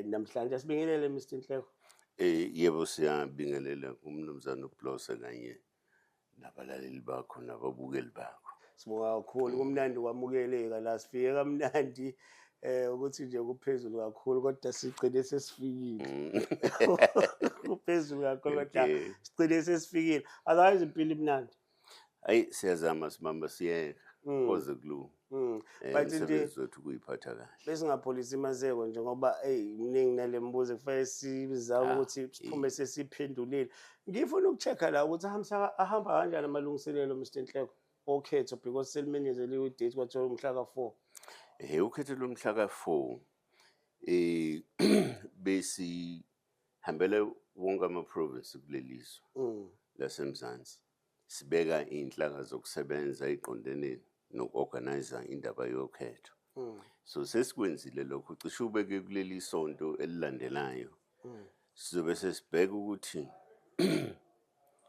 Namhlanje sibingelele Mr Nhleko. Yebo siyabingelela kumnumzana uBlose kanye nabalaleli bakho nababukeli bakho. Sibonga kakhulu kumnandi kwamukeleka la sifike kamnandi ukuthi nje kuphezulu kakhulu kodwa sigcine sesifikile. Kuphezulu kakhulu kodwa sigcine sesifikile. Akazi impilo imnandi. Hayi siyazama simamba siyeka koze kulunga. Umsebenzi wethu kuyiphatha kahle. Bese ngapholisa imazeko njengoba mningi nalembuzo kufanele sizama ukuthi siphume sesiphendulile. Ngifuna ukuchecka la ukuthi ahamba kanjani amalungiselelo Mr Nhleko okhetho because selimenyezeliwe idate kwathiwa umhla ka4. Ukhetho lomhla ka4 besi hambele wonke ama province kulelizwe laseMzansi. Sibeka inhlaka zokusebenza iqondene nokuorganize indaba yokhetho. So sesikwenzile lokho cishe ubeke kuleli sonto elilandelayo. Sizobe sesibheka ukuthi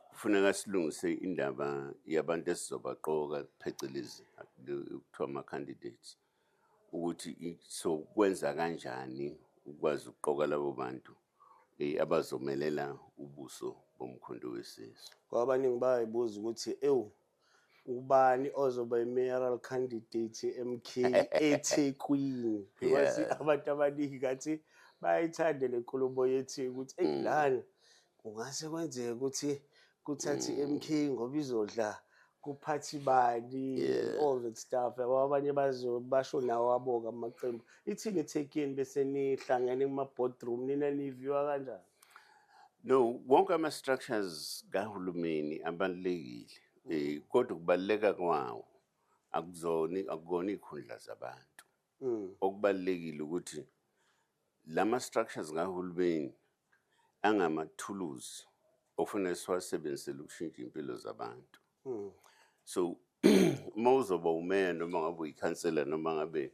kufuneka silungise indaba yabantu esizobaqoka phecelezi kuthiwa ama candidates ukuthi so kwenza kanjani ukwazi ukuqoka labo bantu abazomelela ubuso bomkhondo wesizwe. Kwabaningi bayibuza ukuthi ubani ozoba i-mayoral candidate MK eThekwini because abantu abaningi ngathi bayayithanda le nkulumo yethi ukuthi lana kungase kwenzeke ukuthi kuthathi MK ngoba izodla kuphathi bani all that stuff. Abanye basho nawo aboka amaqembu. Ithini eThekwini bese nihlangene kuma boardroom nina niviewa kanjani? No, wonke ama structures kahulumeni abalekile. Kodwa kubaleka kwawo akuzona ikhundla zabantu. Okubalekile ukuthi lama structures kahulumeni angama tools ofuna siwasebenzisele ukushintsha impilo zabantu. So mawuzoba umeya noma ngabe uyikhansela noma ngabe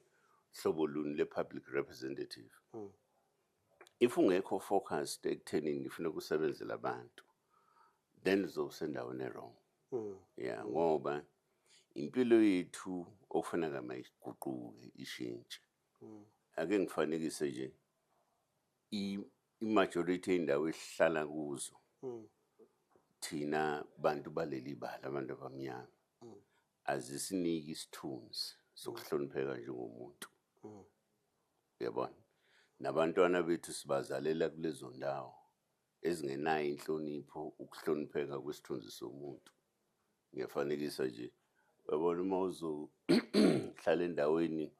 hlobo luni le public representative. If ungekho focused ekutheni ngifuna ukusebenzela abantu then uzosendaweni wrong. Ngoba impilo yethu ofanele mayiguquke ishintshe. Ake ngifanekise nje i-majority yendawo esihlala kuzo. Thina bantu baleli bala abantu abamnyama azisiniki isithunzi sokuhlonipheka njengomuntu. Uyabona? Nabantwana bethu sibazalela kulezo ndawo ezingenayo inhlonipho ukuhlonipheka kwesithunzi somuntu. Ngiyafanekisa nje uyabona uma uzohlala endaweni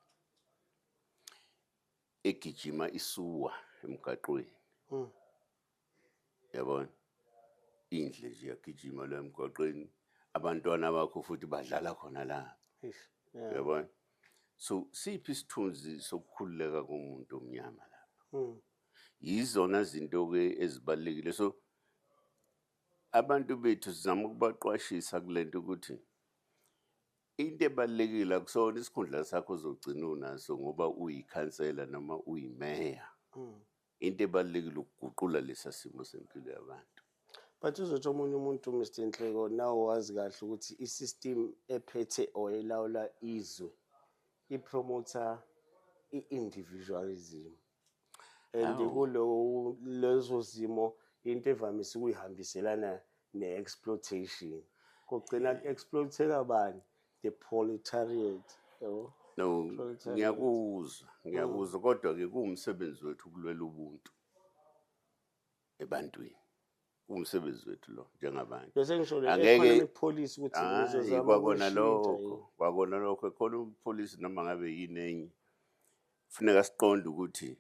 egijima isuwa emgaqweni. Uyabona? Indle nje yagijima la emgaqweni abantwana bakho futhi badlala khona la. Uyabona? So siphi isithunzi sokukhululeka komuntu omnyama lapha. Yizona zinto ke ezibalekile. So abantu bethu sizama ukubaqwashisa kulento ukuthi into ebalekile akusona isikhundla sakho ozogcina unaso ngoba uyikhansela noma uyimeya. Into ebalekile ukuguqula lesa simo sempilo yabantu. But uzothi omunye umuntu Mr Nhleko nawo wazi kahle ukuthi i-system ephethe or elawula izwe ipromoter i-individualism. And lezo zimo into evamise ukuyihambiselana ne-exploitation. Kugcina exploiteka bani? The proletariat. No, ngiyakuzwa kodwa ke kuwumsebenzi wethu ukulwela ubuntu ebantwini. Umsebenzi wethu lo njengabantu. Bese ngisho le police ukuthi ngizozama kwakona lokho ekhona upolice noma ngabe yinenye. Kufuneka siqonde ukuthi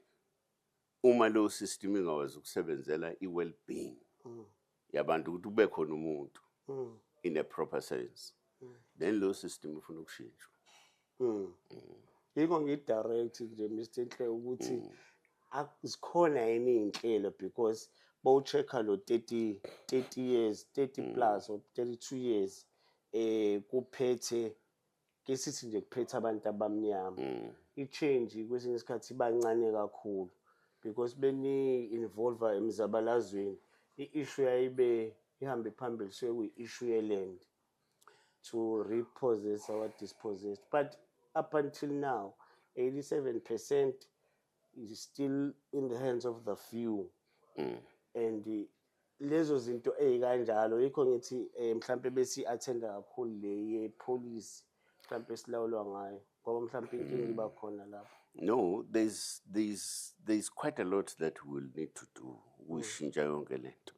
uma lo system ingakwazi ukusebenzela i-well-being yabantu ukuthi kube khona umuntu in a proper sense then lo system ufuna ukushintshwa. Yiko ngidirect nje Mr Nhleko ukuthi akuzikhona yini inhlelo because bawuchecka lo 30 years 30 plus or 32 years kuphethe ke sithi nje kuphethe abantu abamnyama. I-change kwesinye isikhathi bancane kakhulu because beni involve emzabalazweni i-issue yayibe ihambe phambili so kuyi-issue yeland to repossess our dispossessed. But up until now 87% is still in the hands of the few. And lezo zinto kanjalo yikho ngithi mhlambe besi attenda kakhulu le yepolice mhlambe silawulwa ngayo ngoba mhlambe inkinga iba khona lapho. No, there's quite a lot that we'll need to do ukuyishintsha yonke lento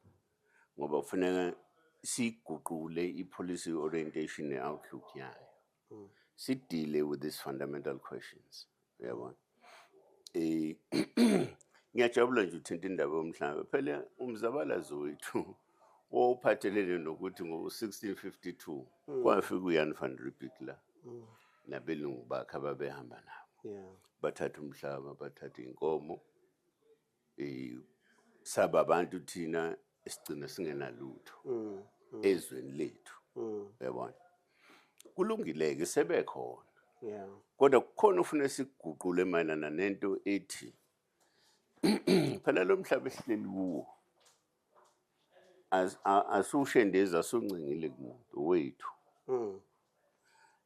ngoba kufanele siguqule i-policy orientation ne-outlook yayo sidile with these fundamental questions uyabona. Ngiyajabula nje uthinta indaba yomhlaba phela umzabalazo wethu wophathelene nokuthi ngo-1652 kwafika uJan van Riebeeck la nabelungu bakhe ababehamba nabo bathatha umhlaba bathatha inkomo saba abantu thina esigcina singenalutho ezweni lethu uyabona. Kulungileke sebekhona kodwa kukhona ufuna siguqule mayelana nento ethi phela lo mhlaba esihleli kuwo asushendeza asuncingile kumuntu wethu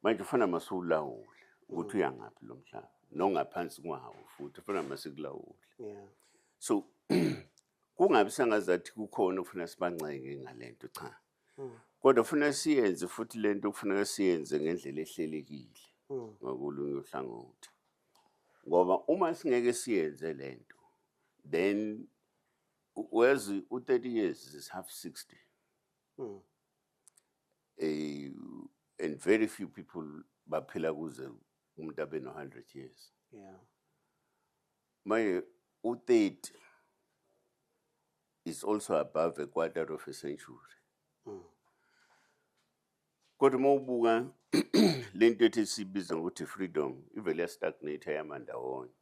manje ufuna masuwulawule ukuthi uyangaphi lo mhlaba nongaphansi kwawo futhi ufuna masikulawule. So kungabi sengazathi kukhona ufuna sibanceke ngalento cha kodwa ufuna siyenze futhi lento kufanele siyenze ngendlela ehlelekile ngokulunye uhlangothi ngoba uma singeke siyenze lento then whereas u-30 years is half 60 and very few people baphila kuze umuntu abe no-100 years. Manje u-30 is also above a quarter of a century. Kodwa uma ubuka lento ethi sibiza ngokuthi freedom ivele yastagnate yamandawonye.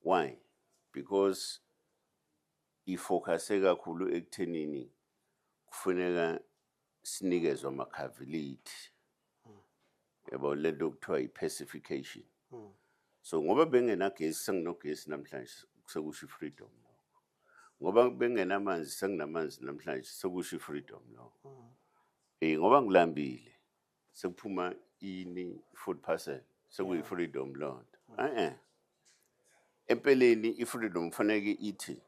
Why? Because ifocuse kakhulu ekuthenini kufuneka sinikezwe amakhaviliti yabo lento okuthiwa i-pacification. So ngoba bengenagesi senginogesi namhlanje sekusho freedom lokho ngoba bengenamanzi senginamanzi namhlanje sekusho freedom lokho ngoba ngilambile sekuphuma ini food parcel sekuyi freedom lonto empeleni i-freedom kufanele ithi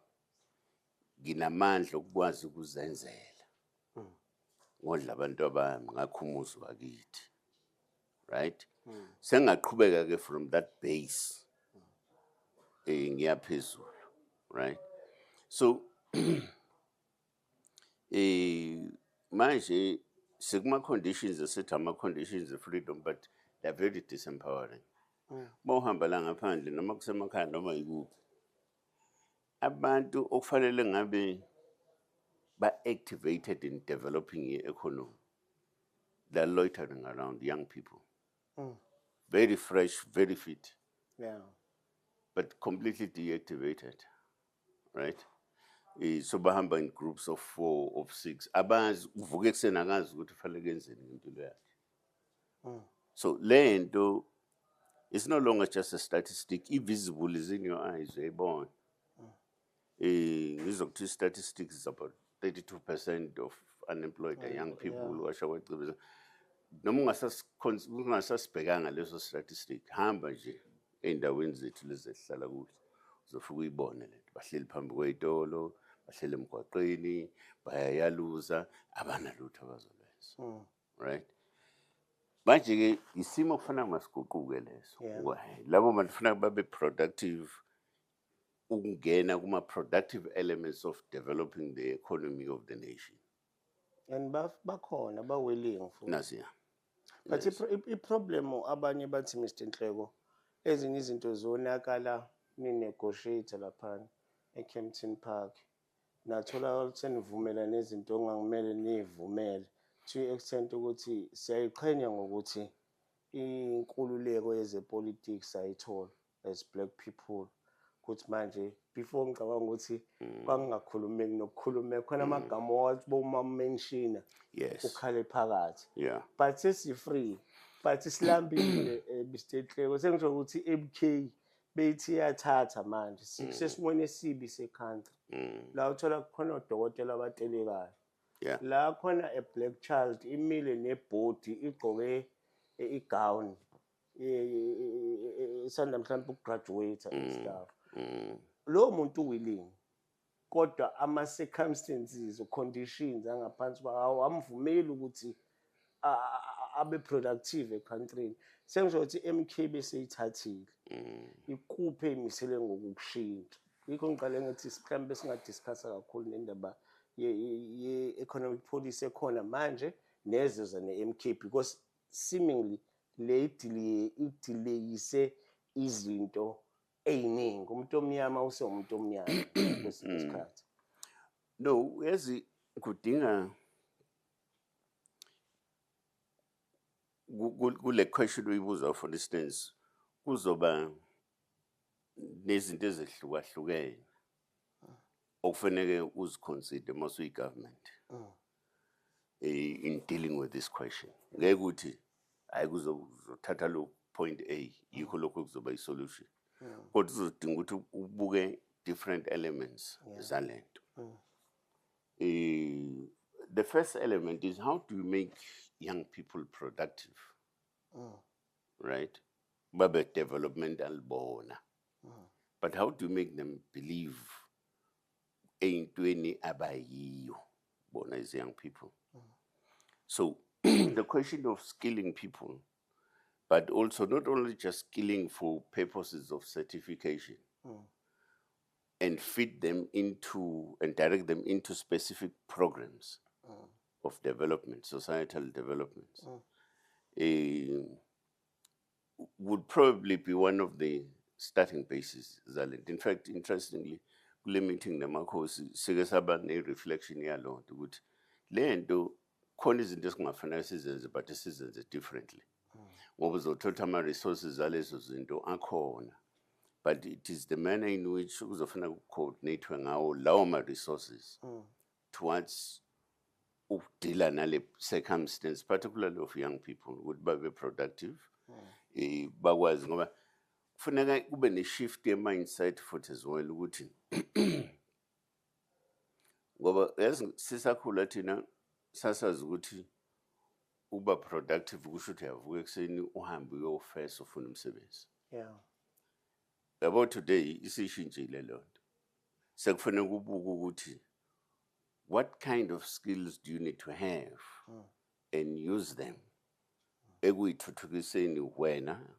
nginamandla okukwazi ukuzenzela ngodla abantu abami ngakhumuza wakithi right. Sengaqhubeka ke from that base ngiyaphezulu right. So manje sekuma conditions esithi ama conditions of freedom but they're very disempowering. Mawuhamba la ngaphandle noma kusemakhaya noma yikuphi abantu okufanele ngabe ba-activated in developing i-economy they're loitering around young people. Very fresh, very fit. But completely deactivated, right? So bahamba in groups of 4, of 6. Abazi uvuke ekuseni akazi ukuthi kufanele kenzeni ngempilo yakhe. So lento is no longer just a statistic. Invisible is in your eyes, uyayibona. Ngizokuthi statistics is about 32% of unemployed young people washa kwacibeza. Noma ungasasibhekanga leso statistic hamba nje endaweni zethu lezi ezihlala kuhle uzofika uyibone lento bahleli phambi kwezitolo bahleli emgwaqeni bayayaluza abanalutho abazolwenza right. Manje ke isimo kufanele masiguquke leso labo bantu kufanele babe productive ukungena kuma productive elements of developing the economy of the nation and bakhona willing futhi nasiya. But i-problem abanye bathi Mr. Nhleko ezinye izinto zonakala ni-negotiate laphana eKempton Park nathola senivumela nezinto ongangimele nivumele to extent ukuthi siyayiqhenya ngokuthi inkululeko yezepolitics ayithola as black people ukuthi manje before ngicabanga ukuthi kwangakhulumeki nokukhulumeka khona amagama wathi boma-mention ukhale phakathi but sesi-free but silambile Mr. Nhleko sengisho ukuthi MK bethi iyathatha manje sesimweni esibi secountry la uthola khona odokotela abatelekayo la khona a black child imile nebhodi igqoke igown isanda mhlawumbe ukugraduate and stuff lo muntu willing kodwa ama circumstances or conditions angaphansi kwawo amvumeli ukuthi abe productive ecountryini sengisho ukuthi MK bese ithathile ikuphe imisele ngokushintsha yikho ngiqale ngithi mhlambe singadiscussa kakhulu nendaba ye economic policy ekhona manje nezoza ne-MK because seemingly le idelayise izinto eyiningi umuntu omnyama umuntu omnyama kwesinye isikhathi. No, yazi kudinga kule question uyibuza for instance kuzoba nezinto ezehlukahlukene okufanele uziconsider mase uyi-government in dealing with this question. Ngeke ukuthi hayi kuzothatha lo point A yikho lokho kuzoba i-solution. Kodwa uzodinga ukuthi ubuke different elements zalento. The first element is how do you make young people productive? Right? Babe developmental bona. But how do you make them believe eyintweni abayiyo bona as young people? So the question of skilling people, but also not only just skilling for purposes of certification and fit them into and direct them into specific programs of development, societal development, would probably be one of the starting bases. In fact, interestingly, limiting the makhosi sike saba ne-reflection yaloo nto ukuthi le nto khona izinto esingafanele sizenze but sizenze differently ngoba uzothatha ama-resources alezo zinto akhona but it is the manner in which kuzofuna ku-coordinatwe ngawo lawo ma-resources towards ukudila nale circumstance particularly of young people ukuthi babe productive bakwazi ngoba kufuneka kube ne-shift ye-mindset futhi as well ukuthi ngoba sisakhula thina sasazi ukuthi uba productive kusho ukuthi uyavuka ekuseni uhambe uyofesa ufuna umsebenzi. Yabo today isishintshile loo nto sekufanele kubuke ukuthi what kind of skills do you need to have and use them ekuyithuthukiseni wena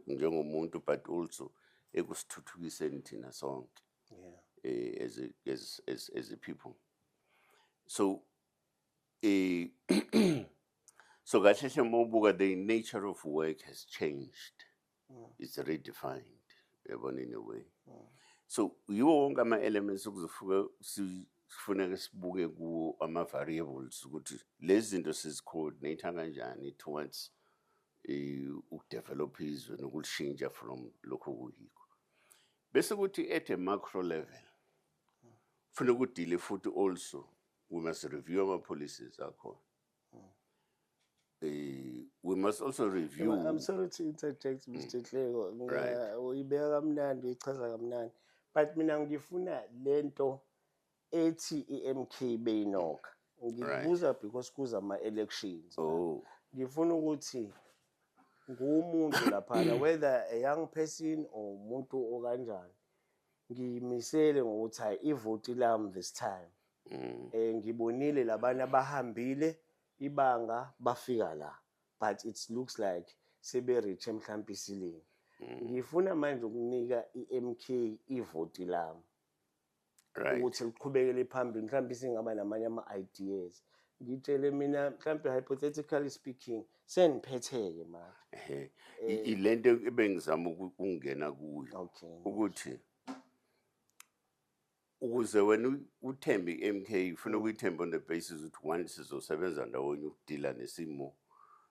njengomuntu but also ekusithuthukiseni thina sonke as a people. So so kahle mawubuka the nature of work has changed. It's redefined in a way. So yiwo wonke ama-elements okuzofuka sifuneka sibuke kuwo ama-variables ukuthi lezi zinto sizi-coordinate kanjani towards ukudevelop izwe nokulishintsha from lokho kuyikho. Bese kuthi at a macro level funeka udile futhi also we must review our policies akhona. We must also review. I'm sorry to interject, Mr. Hleko. Uyibeka kamnandi uyichaza kamnandi. But mina ngifuna lento ethi i-MK beyinokha. Ngibuza because kuza ama-elections. Ngifuna ukuthi ngumuntu laphana whether a young person or umuntu okanjani ngimisele ngokuthi hayi ivote lami this time. Ngibonile labana abahambile ibanga bafika la but it looks like sebe-reach mhlampe isilini. Ngifuna manje ukunika i-MK ivote lami ukuthi liqhubekele phambili mhlampe singaba namanye ama-ideas. Ngitshele mina mhlampe hypothetically speaking sengiphetheke manje ilento ebengizama ukungena kuyo ukuthi ukuze wena uthembe i-MK ufuna ukuyithemba on the basis ukuthi one sizosebenza ndawonye ukudila nesimo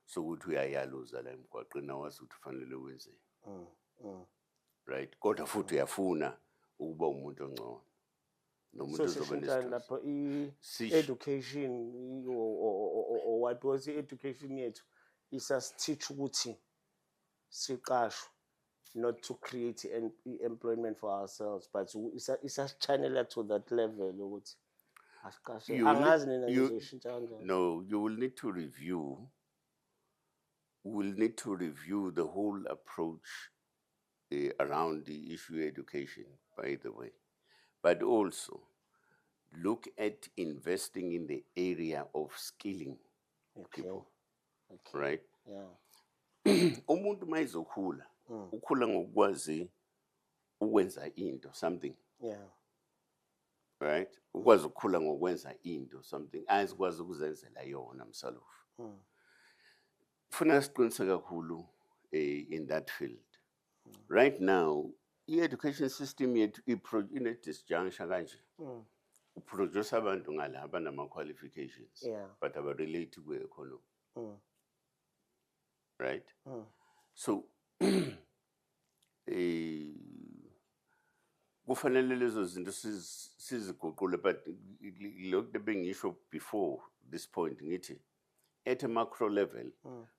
sokuthi uyayaluza la emgwaqeni awazi ukuthi ufanele wenzeni. Right, kodwa futhi uyafuna ukuba umuntu ongcono nomuntu ozoba lapho i-education or what was i-education yethu isasiteach ukuthi siqashwe not to create employment for ourselves but isas-channel to that level ukuthi asiqashe angazi nina ngizoshintsha kanjani. No, you will need to review. We will need to review the whole approach around the issue education, by the way, but also look at investing in the area of skilling people, Okay. right? Yeah. Umuntu mayizokhula, ukhula ngokwazi ukwenza into, something, Yeah. right? Ukwazi ukukhula ngokwenza into, something, azikwazi ukuzenzela yona msalofu. Funa siqiniseke kakhulu in that field. Right now, i-education system yethu ine-disjuncture kanje. Uproduce abantu ngala abanama-qualifications, Yeah. but abarelate kwe-economy, right? So, kufanele lezo zinto siziguqule, but lokhu bengisho before this point ngithi at a macro level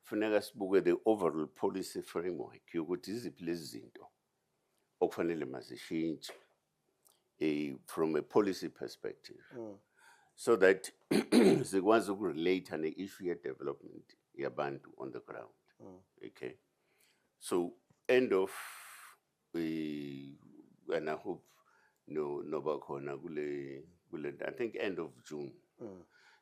funeka sibuke the overall policy framework yokuthi iziphi lezi zinto okufanele mazishintshe from a policy perspective, so that zikwazi ukurelate ne-issue ye-development yabantu on the ground. Okay, so end of and I hope no bakhona kule I think end of June.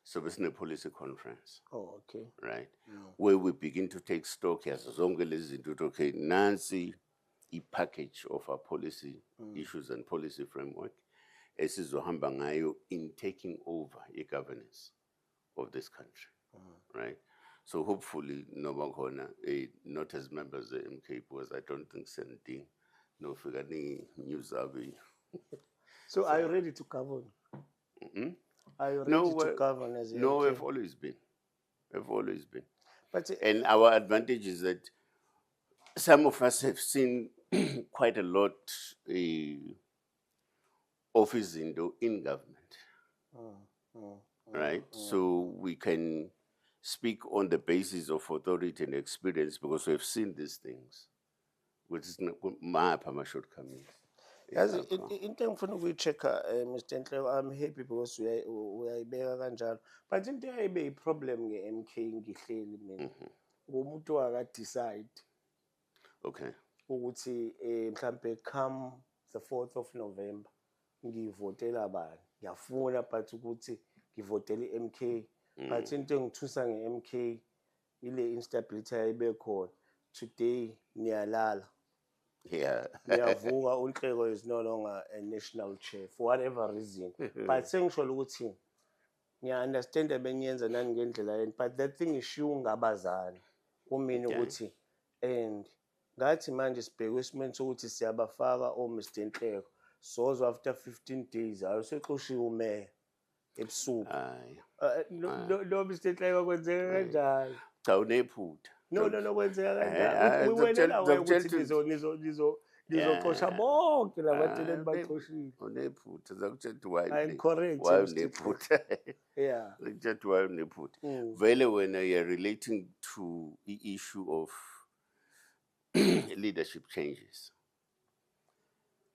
So it's a policy conference. Oh, okay. Right, where we begin to take stock as zonke lezi zinto, okay, nansi i-package of our policy issues and policy framework esizohamba ngayo in taking over i-governance of this country, right? So hopefully nobakhona, not as members of MK, because I don't think sending no figure news abi. So are you ready to govern? Are you ready to govern as a No, MK? we've always been. We've always been. But And our advantage is that some of us have seen quite a lot of his in government, right? So we can speak on the basis of authority and experience because we've seen these things, which is my shortcomings. into engifuna ukuyi-check-a Mr. Nhleko, I'm happy because uyayibeka kanjalo, but into eyayibe yi-problem nge-MK ngihleli mina ngumuntu owaka-decide Okay. ukuthi mhlampe come the 4th of November ngivotela bani, ngiyafuna but ukuthi ngivotele i-MK, but into engithusa nge-MK ile instability ayibe khona. Today niyalala, Yeah. niyavuka, uNhleko is no longer a national chair for whatever reason, but sengisho ukuthi ngiya-understand beniyenza nani ngendlela yeni, but that thing ishiwo ngabazali kumina ukuthi, and ngathi manje sibheke esimeni sokuthi siyabafaka Mr. Nhleko, sozwa after 15 days ayosexoshiwe umeya ebusuku. No Mr. Nhleko, kwenzeka kanjani? Cha unephutha. No, kwenzeka kanjani? Wiwelela ukuthi nizoxosha bonke labantu enibaxoshile. Unephutha zakutshela why. I'm correct. Why unephutha? Yeah. Zakutshela why unephutha. Vele when you are relating to the issue of leadership changes.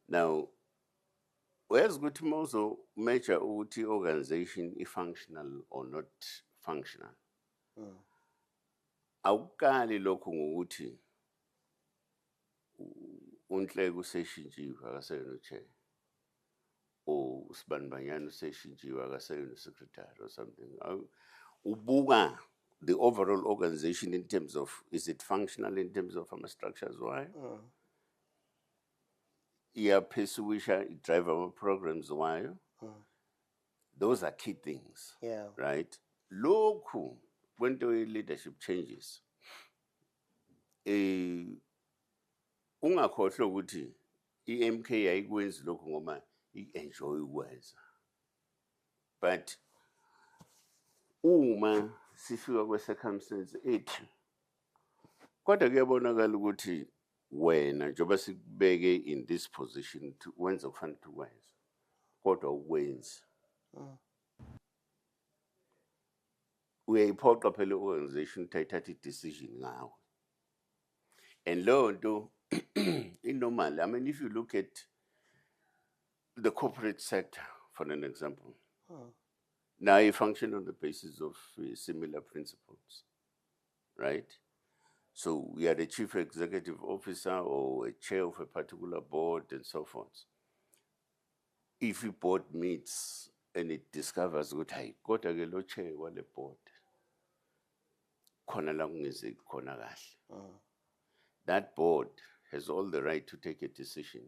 Now, where's good to measure ukuthi organization is functional or not functional? Awukali lokho ngokuthi uNhleko useshintshiwe akaseyona chair, or uSibandibanyana useshintshiwe akaseyona secretary or something. Ubuka the overall organization in terms of, is it functional in terms of structures? Why? Iyaphesuisha, drive our programs. Why? Those are key things. Yeah. Right? Lokhu when the leadership changes, ungakhohlwa ukuthi i-MK ayikwenzi lokho ngoba i-enjoy ukwenza. But uma sifika kwe-circumstance ethi kodwa kuyabonakala ukuthi wena njengoba sikubeke in this position wenza okufanele ukwenza kodwa ukwenzi, uyayiphoqa phela i-organization uthatha i-decision ngawe. And leyo nto normal. I mean, if you look at the corporate sector, for an example, now you function on the basis of similar principles, right? So we are the chief executive officer or a chair of a particular board and so forth. If a board meets and it discovers ukuthi hayi kodwa ke lo chair wale board khona la kungenzeki khona kahle, that board has all the right to take a decision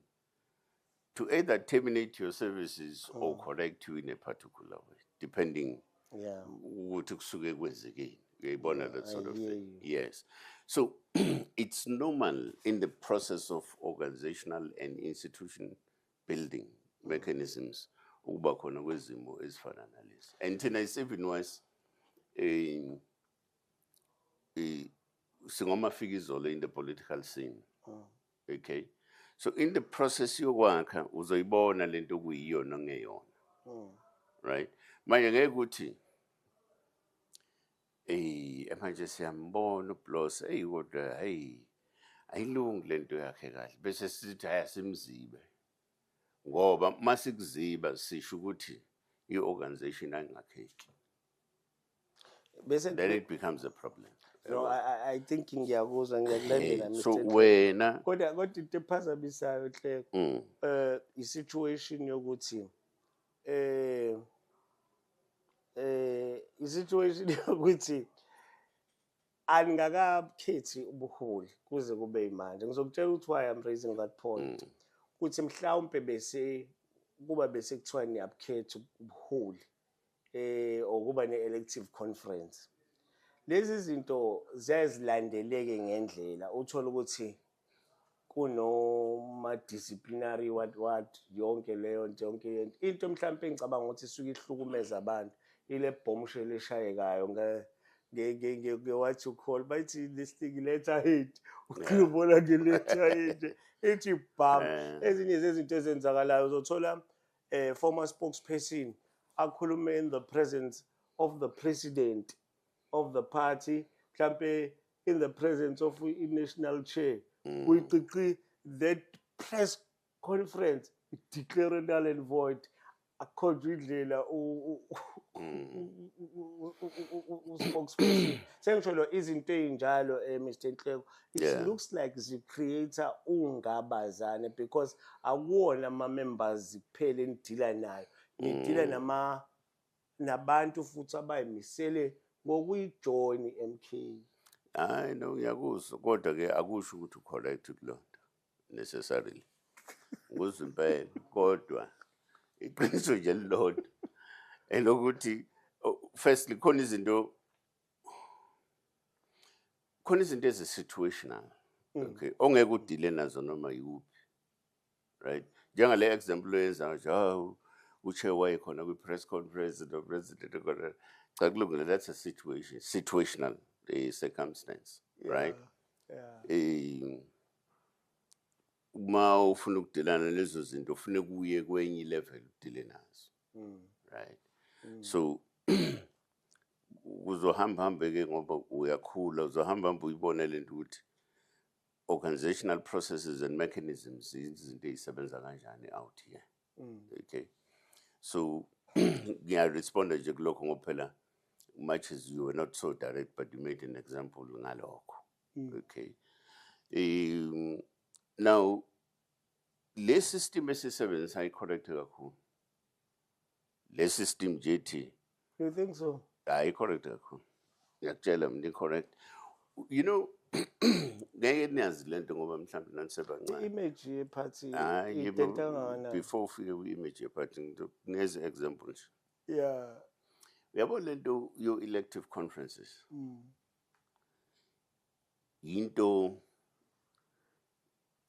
to either terminate your services or correct you in a particular way, depending ukuthi kusuke kwenzekeni. Uyayibona that sort of thing. Yes. So it's normal in the process of organizational and institution building mechanisms ukuba khona kwezimo ezifana nalezi. And thina is even worse singomafika in the political scene. Okay. So in the process yokwakha uzoyibona lento kuyiyona ngeyona. Right? Manje ngeke ukuthi manje siyambona uBloss kodwa ayilungi lento yakhe kahle bese sithi ayasimzibe ngoba masikuziba sisho ukuthi iorganization ayingakheki, then it becomes a problem. No, I think ngiyakuzwa ngiyakulandela Mr. So wena kodwa into ephazamisayo Hle i-situation yokuthi i-situation yokuthi angakakhethi ubuholi kuze kube imanje. Ngizokutshela ukuthi why I'm raising that point. Ukuthi mhlawumbe bese kuthiwa niyabukhetha ubuholi or kuba ne-elective conference. Lezi zinto ziyazilandeleke ngendlela uthola ukuthi kunoma-disciplinary what yonke leyo nto yonke into mhlawumbe engicabanga ukuthi isuke ihlukumeza abantu ile bombshell eshayekayo nge-what you call bathi this thing letterhead ukubona nge-letterhead ithi bam. Ezinye zezinto ezenzakalayo uzothola former spokesperson akhulume in the presence of the president of the party, mhlambe in the presence of the national chair. We decree that press conference declare null and void according indlela spokesperson. Sengisho izinto ezinjalo Mr. Nhleko, it looks like the creator ungabazane because akuwona ama-members kuphela endila nayo. Ngidila nabantu futhi abayimisele ngokuyijoin iMK. Hayi no ngiyakuzwa kodwa ke akusho ukuthi ucorrect kulonto necessarily. Nguzwe impela kodwa iqiniso nje lilodwa elokuthi firstly khona izinto ezi-situational. Okay, ongeke udile nazo noma yikuphi. Right? Njengale example oyenza nje uchair wayekhona kwi-press conference the president that's a situational circumstance, right? Uma ufuna ukudilana lezo zinto ufuna kuye kwenye level udile nazo, right? So uzohamba ke ngoba uyakhula uzohamba uyibone lento ukuthi organizational processes and mechanisms izinto ezisebenza kanjani out here. Okay. So respond nje kulokho ngoba phela much as you were not so direct but you made an example ngalokho. Okay. Now le system esisebenza ayicorrect kakhulu. Le system JT. You think so? Correct kakhulu. Ngiyakutshela mina correct. You know ngeke niyazi lento ngoba mhlawumbe nanisebancane. Image yephathi itentangana. Before ufike ku-image yephathi ngeze example nje. Yeah. Uyabona lento your elective conferences. Yinto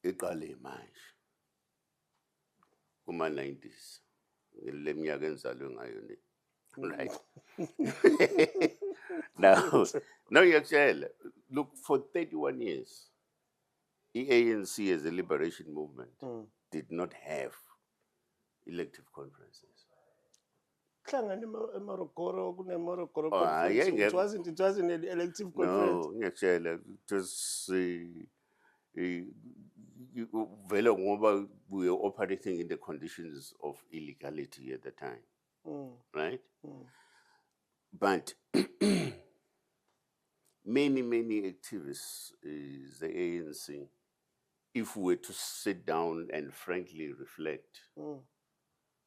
eqale manje. Kuma 90s. Le minyaka enzalwe ngayo ni. Right. Now you're look, for 31 years, the ANC as a liberation movement did not have elective conferences. It wasn't an elective conference. No, it was we were operating in the conditions of illegality at the time, right? But many activists, the ANC, if we were to sit down and frankly reflect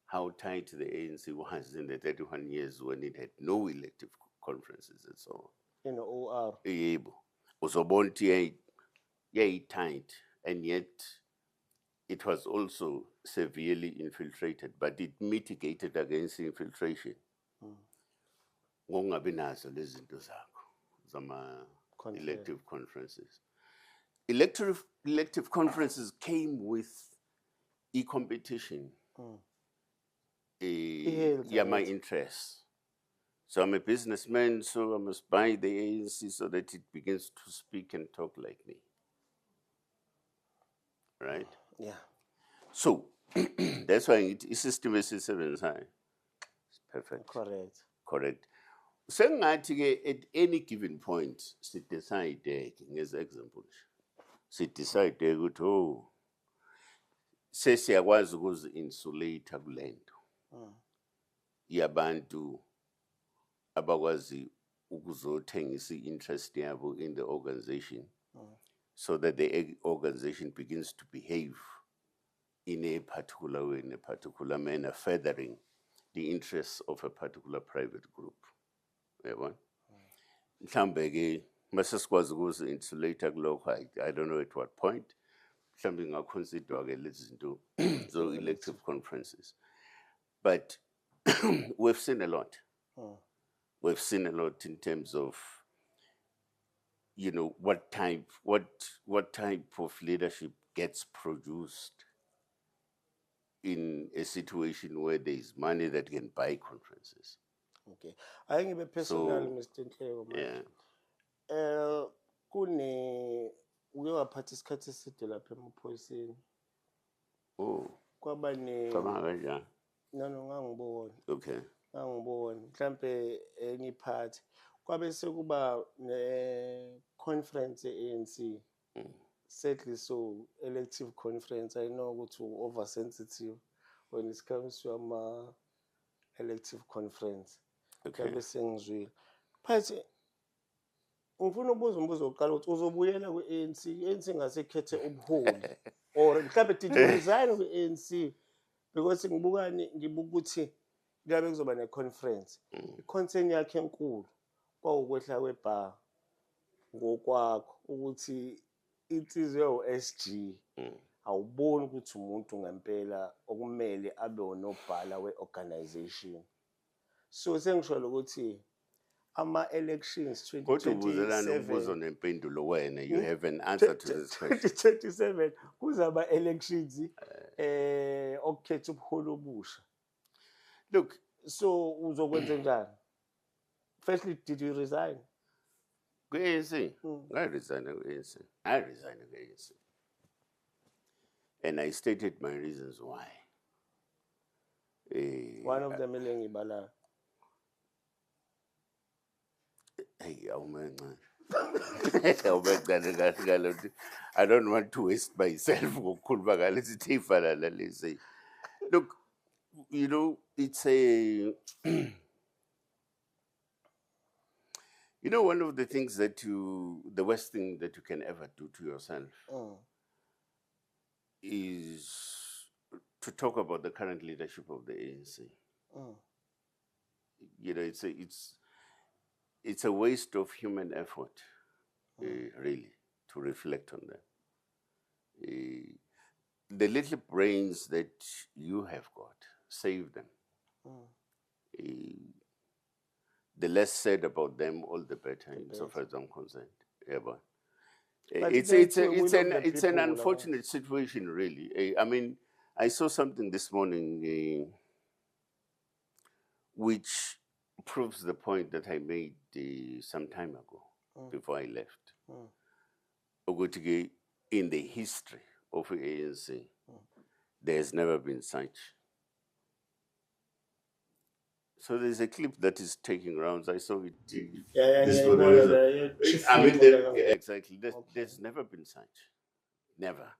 how tight the ANC was in the 31 years when it had no elective conferences and so on. In OR. Yebo. Uzobona ukuthi yay tight, and yet it was also severely infiltrated, but it mitigated against infiltration. Ngongabi nazo lezi zinto zakho zama elective conferences. Elective conferences came with e-competition. My interests. So I'm a businessman, so I must buy the ANC so that it begins to speak and talk like me. Right? Yeah. So that's why system is 7 high. Perfect. Correct. Correct. Sengathi at any given point, sit decide as example. Sit decide ukuthi oh sesiyakwazi ukuzi-insulate kulento. Yabantu abakwazi ukuzothengisa interest yabo in the organization, so that the organization begins to behave in a particular way, in a particular manner, furthering the interests of a particular private group. Mhlambe ke mase sikwazi ukuzi-insulate kulokho, I don't know at what point. Mhlambe ngaconsider ke lezi zinto so elective conferences. But we've seen a lot. We've seen a lot in terms of, what type of leadership gets produced in a situation where there is money that can buy conferences. Okay. I think it's personal, Mr. Nhleko. Yeah. Uke waphatha isikhathi eside lapha emaphoyiseni. Oh. Kwaba kanjani? No, ngangibona. Okay. Ngangibona. Mhlambe enye iphathi. Kwabe sekuba conference ANC. Sadly so, elective conference. I know ukuthi oversensitive when it comes to elective conference. Okay. Kwabe sengizwile. Phathi ngifuna ukubuza umbuzo oqala ukuthi uzobuyela kwe-ANC, i-ANC ngasekhethe ubuholi or mhlawumbe did you resign kwe-ANC because ngibuka ukuthi kuyabe kuzoba ne-conference. I-concern yakhe enkulu kwawukwehla kwebha ngokwakho ukuthi insizwe SG awuboni ukuthi umuntu ngempela okumele abe unobhala we-organization. So sengisholo ukuthi ama-elections 2027 you have an answer to this question. 2027 kuzaba elections okukhetha ubuholi obusha. Look, so uzokwenza njani? Firstly, did you resign? I resigned kwe-ANC. And I stated my reasons why. One of them ngibala. Hey, I don't want to waste myself. Look, it's a one of the things the worst thing that you can ever do to yourself is to talk about the current leadership of the ANC. It's a waste of human effort, really, to reflect on that. The little brains that you have got, save them. The less said about them, all the better, insofar as I'm concerned. Yeah, but it's an unfortunate situation, really. I mean, I saw something this morning which proves the point that I made some time ago, before I left. In the history of ANC, there has never been such. So there's a clip that is taking rounds. I saw it. Exactly. There's never been such. Never.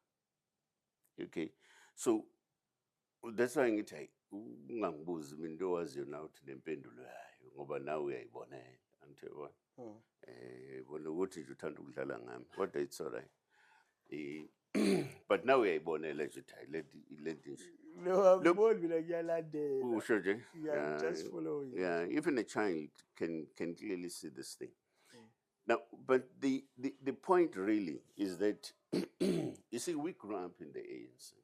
Okay. So that's why ngithi ungangibuzi mina into owaziyo nawe uthi nempendulo yayo ngoba nawe uyayibona angithi yabona. Bona ukuthi nje uthanda ukudlala ngami kodwa it's all right. But now uyayibonela nje lento nje. No, angiboni mina ngiyalandela. Usho nje? Yeah, just following. Yeah, even a child can clearly see this thing. Now, but the point really is that you see, we grew up in the ANC.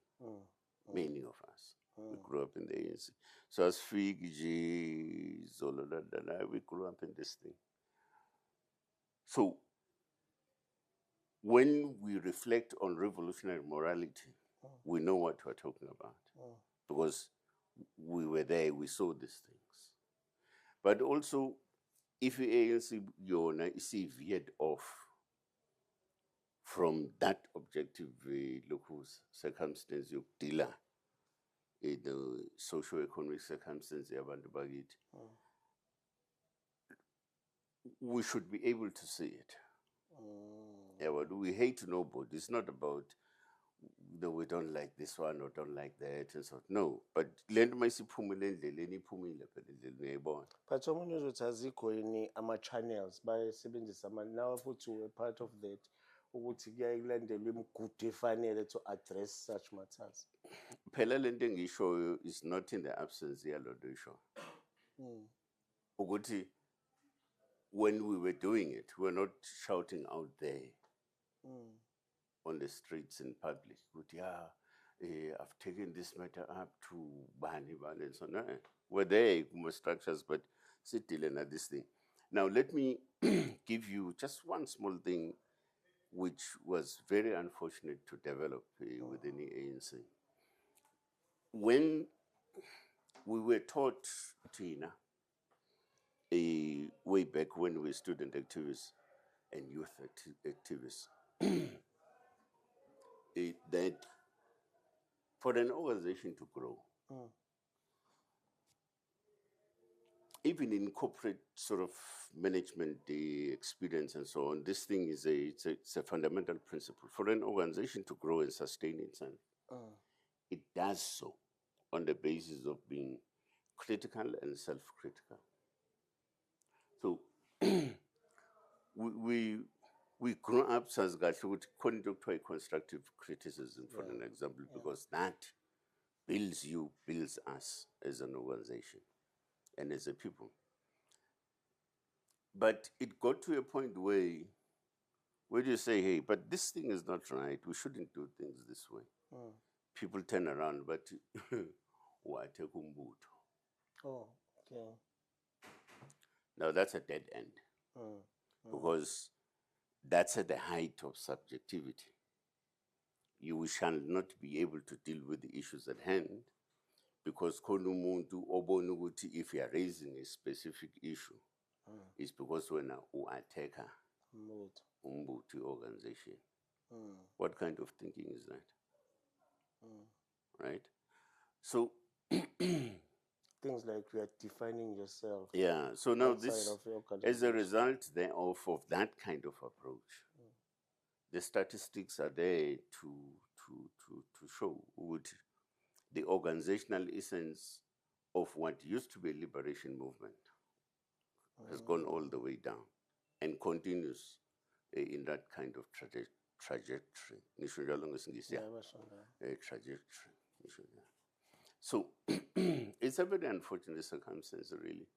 Many of us. We grew up in the ANC. So as Fiji, Zolo, we grew up in this thing. So when we reflect on revolutionary morality, we know what we're talking about. Because we were there, we saw these things. But also, if the ANC is veered off from that objective local circumstance, you deal the socio-economic circumstance, we should be able to see it. Yeah, but we hate nobody. It's not about we don't like this one or don't like that and so. No, but lento mayisiphumile endleleni iphumile phela endleleni uyayibona. But omunye uzothi azikho yini ama-channels bayasebenzisa now futhi we're part of that ukuthi kuyaye kulandelwe imigudu efanele to address such matters. Phela lento engishoyo is not in the absence yalo nto isho. Ukuthi when we were doing it, we were not shouting out there on the streets in public. I've taken this matter up to Bani and so on. We're there, more structures, but sit dealing at this thing. Now, let me give you just one small thing which was very unfortunate to develop within the ANC. When we were taught, Tina, way back when we were student activists and youth activists, that for an organization to grow, even in corporate sort of management experience and so on, this thing is it's a fundamental principle. For an organization to grow and sustain itself, it does so on the basis of being critical and self-critical. So we grew up as conduct a constructive criticism, for an example, because that builds us as an organization and as a people. But it got to a point where you say, hey, but this thing is not right. We shouldn't do things this way. People turn around, but what? Oh, okay. Now that's a dead end. Because that's at the height of subjectivity. You shall not be able to deal with the issues at hand because if you are raising a specific issue, it's because when you attack umbuti organization. What kind of thinking is that? Right? So things like we are defining yourself. Yeah. So now this, as a result thereof of that kind of approach, the statistics are there to show what the organizational essence of what used to be a liberation movement has gone all the way down and continues in that kind of trajectory. Trajectory. So it's a very unfortunate circumstance, really.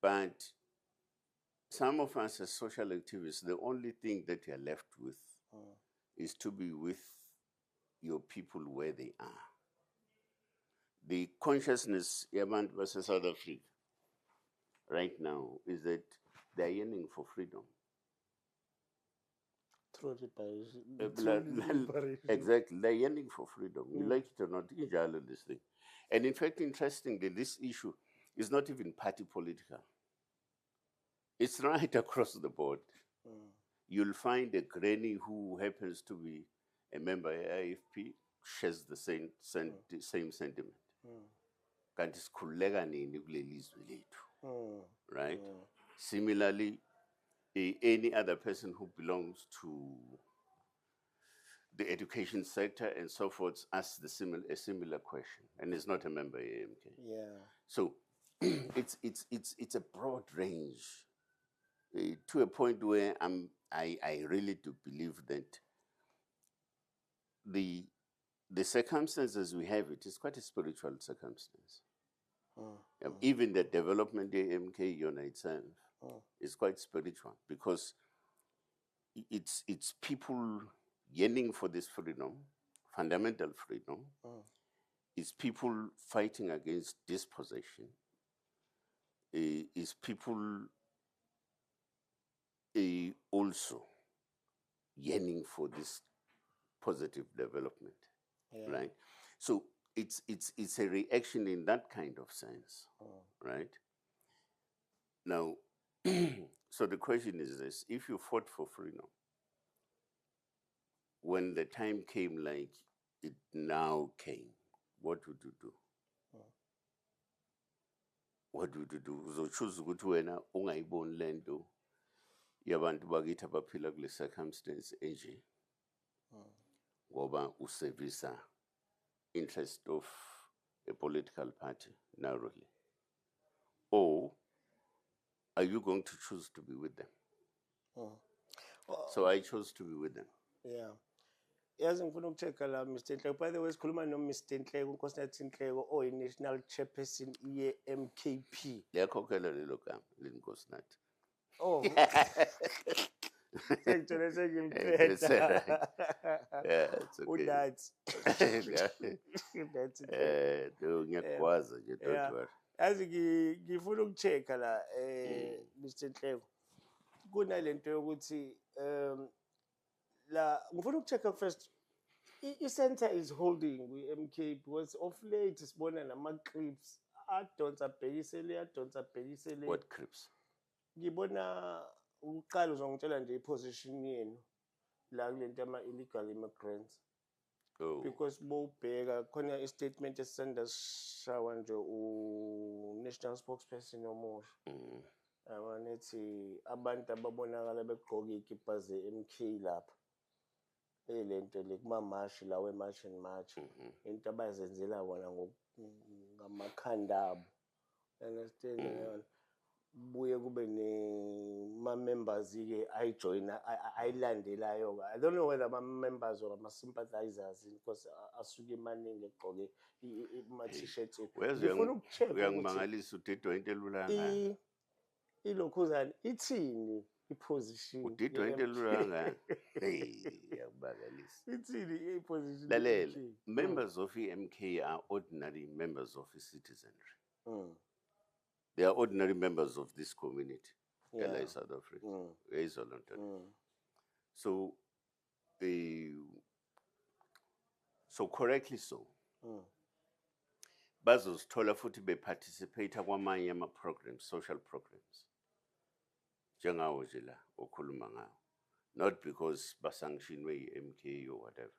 But some of us as social activists, the only thing that you're left with is to be with your people where they are. The consciousness, Yabantu versus South Africa, right now, is that they're yearning for freedom. Exactly, they're yearning for freedom. You like it or not, this thing. And in fact, interestingly, this issue is not even party political. It's right across the board. You'll find a granny who happens to be a member of AFP, shares the same sentiment. Right? Similarly, any other person who belongs to the education sector and so forth asks a similar question and is not a member of AMK. Yeah. So it's a broad range to a point where I really do believe that the circumstances we have it is quite a spiritual circumstance. Even the development of MK itself is quite spiritual, because it's people yearning for this freedom, fundamental freedom. It's people fighting against dispossession. It's people also yearning for this positive development, right? So it's a reaction in that kind of sense, right? Now, so the question is this: if you fought for freedom, when the time came like it now came, what would you do? What would you do? Uzochoose ukuthi wena ungayiboni lento yabantu bakithi abaphila kule circumstance enje, ngoba usevisa interest of a political party narrowly, or are you going to choose to be with them? So I chose to be with them. Yeah. Yazi ngifuna ukuchecka la Mr. Nhleko. By the way, sikhuluma no Mr. Nhleko, uNkosinathi Nhleko, oyi-National Chairperson ye-MKP. Liyakhokhela lelo gama leNkosinathi. Oh. Sengitshela sengimphetha. It's all right. Yeah, it's okay. Udathi. That's it. Ngiyakwazi nje, don't worry. Yazi ngifuna ukuchecka la Mr. Nhleko. Kunalento yokuthi la ngifuna ukuchecka first, i-center is holding kwi-MK, because of late sibona nama-clips adonsa abhekisele. What clips? Ngibona uqala uzongitshela nje i-position yenu la kulento ama-illegal immigrants. Because bowubheka khona i-statement esisanda shawa nje u-national spokesperson omusha. Abanithi abantu ababonakala begqoka ikipa ze-MK lapha. Lento le kuma-march la we-march and march. Into abazenzela bona ngamakhanda abo. Understand? Buye kube ne-members-ke ayijoyina ayilandelayo. I don't know whether ama-members or ama-sympathizers, because asuke emaningi egqoke ama-t-shirt. Uyangimangalisa udidwa into elula kangaka. Ilokhuzana ithini i-position? Udidwa into elula kangaka. Yakubakalisa. Ithini i-position? Lalela, members of MK are ordinary members of the citizenry. They are ordinary members of this community, LA South Africa. So, so correctly so. Bazozithola futhi beparticipate kwamanye ama-programs, social programs. Njengawo nje la okhuluma ngawo. Not because basanctionwe yi-MK or whatever,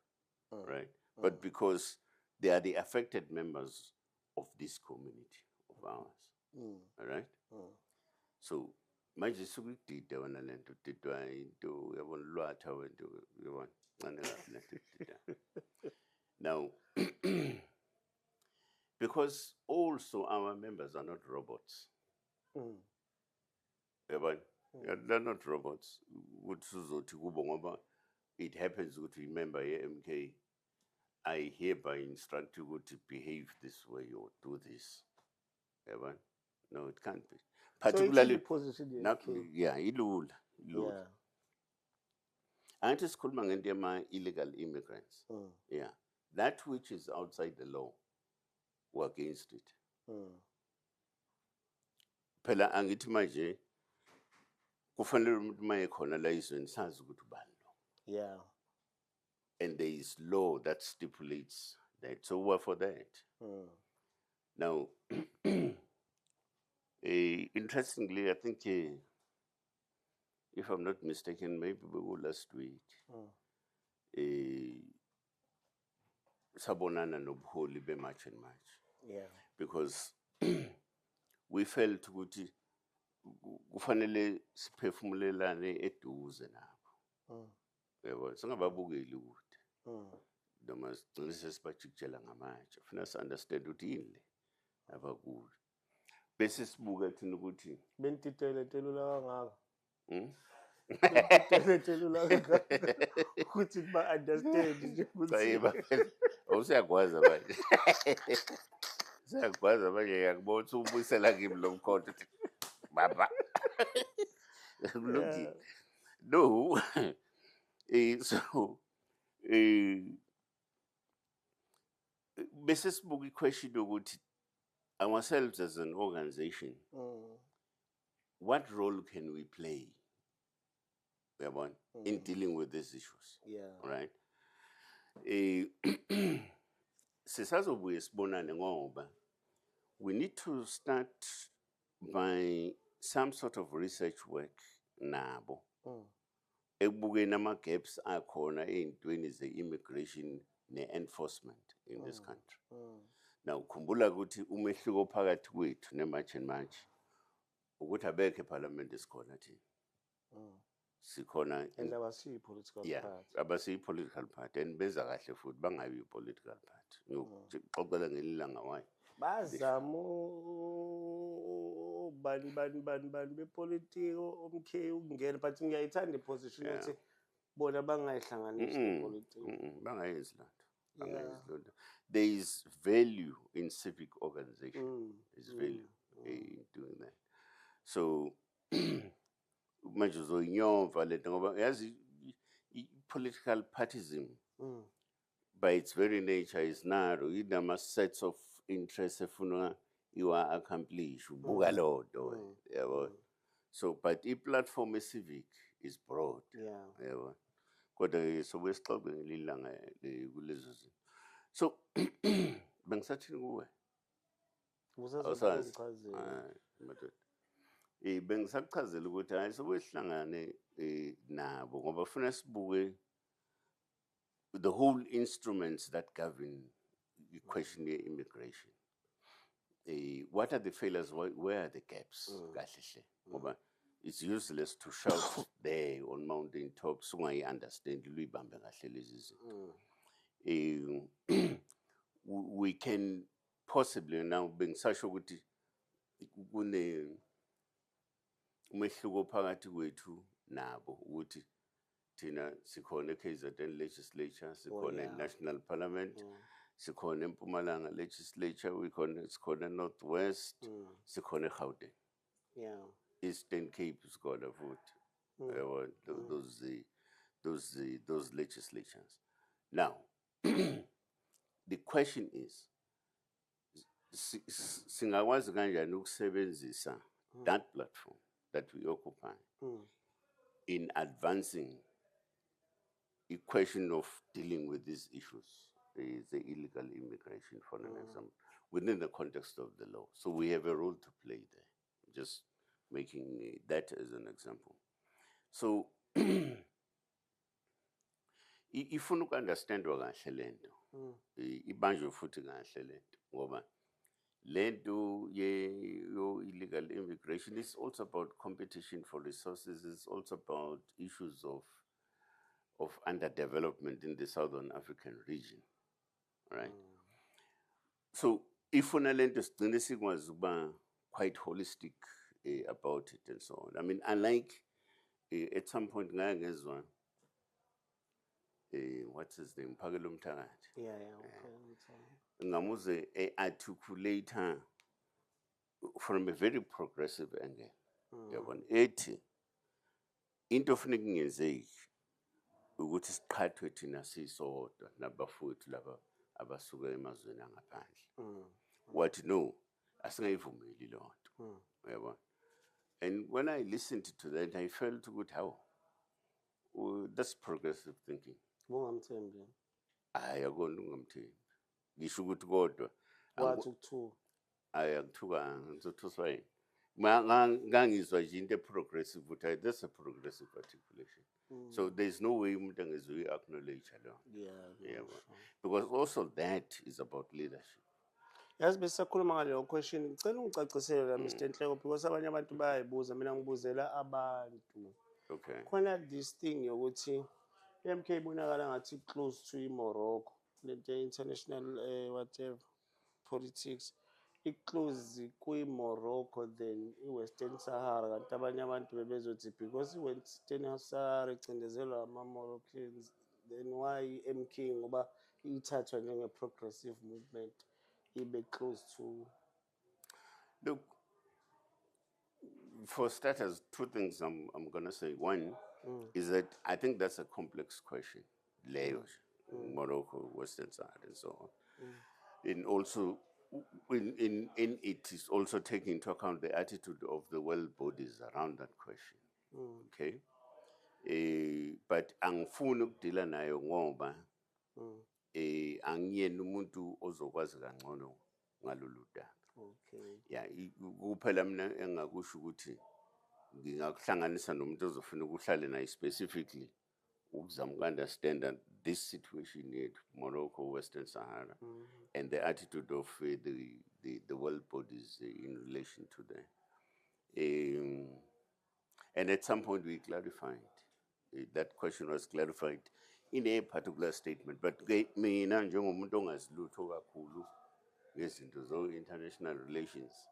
right? But because they are the affected members of this community of ours. All right? So, manje sukudida wena lento, didwa into yabona lwatha wento yabona ncane kahle lento dida. Now, because also our members are not robots. They're not robots. It happens to remember MK. I hereby instruct you to behave this way or do this. No, it can't be. Particularly, ilula. Anti sikhuluma ngento yama illegal immigrants. Yeah, that which is outside the law, we're against it. Phela angithi manje kufanele umuntu maye khona la izweni sazi ukuthi ubani lo. Yeah. And there is law that stipulates that. So we're for that. Now, interestingly, I think, if I'm not mistaken, maybe we were last week. Sabonana nobuholi be-March and March. Yeah. Because we felt ukuthi kufanele siphefumulelane eduze nabo. Yebo, singababukeli ukuthi. Noma sigcine sesibajikijela ngamatshe. Funa understand ukuthi yini le abakude. bese sibuka thina ukuthi bentitele telula kangaka hmm? bentitele telula kangaka ukuthi ba understand nje Cha ukuthi usiyakwazi manje. Usiyakwazi manje ngiyakubona ukuthi ubuyisela kimi lo mkhonto uthi baba. Kulungile. No. So bese sibuka i-question yokuthi ourselves as an organization, what role can we play in dealing with these issues? Yeah. Right? Sisazobuye sibonane ngoba we need to start by some sort of research work nabo. Ekubukeni ama-gaps akhona ey'ntweni ze-immigration ne-enforcement in this country. Now khumbula ukuthi umehluko phakathi kwethu ne-March and March ukuthi abekho eParliament esikhona thina. Sikhona and abasiyi-political party. Abasiyi-political party and benza kahle futhi bangabi yi-political party. Ngixoxela ngelilanga wayo. Bazama bani bepolitiki omkhe ukungena but ngiyayithanda iposition ukuthi bona bangayihlanganisi nepolitiki. Bangayenzi lento. There is value in civic organization. There's value in doing that. So manje uzoyinyova lento ngoba yazi political partyism by its very nature is narrow. Inama sets of interests efuna iwa accomplish ubuka lonto yabo. So but i-platform civic is broad. Yabo. Kodwa so wesixoxe ngelilanga kulezo zinto. So bengisathini kuwe? Usazokuchazela. Bengisachazela ukuthi hayi sokuhlangane nabo ngoba ufuna sibuke the whole instruments that govern the question of immigration. What are the failures? Where are the gaps? Ngoba it's useless to shout there on mountain tops. I understand. We can possibly now being such a good umehluko phakathi kwethu nabo ukuthi thina sikhona eKZN legislature, sikhona national parliament, sikhona eMpumalanga legislature, sikhona Northwest, sikhona eGauteng. Eastern Cape sikhona futhi. Those legislatures. Now the question is singakwazi kanjani ukusebenzisa that platform that we occupy in advancing a question of dealing with these issues, the illegal immigration, for an example, within the context of the law. So we have a role to play there, just making that as an example. So ifuna ukunderstandwa kahle lento, ibanjwe futhi kahle lento ngoba lento yo illegal immigration is also about competition for resources. It's also about issues of underdevelopment in the Southern African region, right? So ifuna lento sigcine sikwazi ukuba quite holistic about it and so on. I mean, unlike at some point ngangezwa what's his name, Phakelo Mthakathi. Ngamuze articulate her from a very progressive angle. Yabona ethi into ofuneka ingenzeki ukuthi siqhathwe thina sisodwa nabafowethu laba abasuka emazweni angaphandle. What no, asingayivumeli lonto. Yabona. And when I listened to that, I felt good how that's progressive thinking. Ungamthembi. Hayi akona ungamthembi. Ngisho ukuthi kodwa wathi ukuthuka. Hayi akuthukanga ngizothuswa yini. Ngangizwa nje into progressive ukuthi that's a progressive articulation. So there's no way umuntu angezoyi-acknowledge lo. Yeah. Because also that is about leadership. Yazi besisakhuluma ngaleyo question ngicela ungicacisele la Mr. Nhleko because abanye abantu bayayibuza mina ngibuzela abantu. Okay. Khona this thing yokuthi MK ibonakala ngathi close to Morocco, the international whatever politics. i-close kwi-Morocco than i-Western Sahara, kanti abanye abantu bebezothi because i-Western Sahara icindezelwa ama-Moroccans, then why i-MK ngoba ithathwa njenge-progressive movement ibe close to. Look, for starters, two things I'm going to say. One is that I think that's a complex question. Leyo, Morocco, Western Sahara, and so on. And also, in it is also taking into account the attitude of the world bodies around that question. Okay? But angifuni ukudila nayo ngoba angiyena umuntu ozokwazi kangcono ngalolu daba. Okay. Yeah, kuphela mina engakusho ukuthi ngingakuhlanganisa nomuntu ozofuna ukuhlale naye specifically ukuzama uku-understand that this situation yethu Morocco, Western Sahara, and the attitude of the world bodies in relation to that. And at some point we clarified. That question was clarified in a particular statement. But mina njengomuntu ongazilutho kakhulu ngezinto zo-international relations,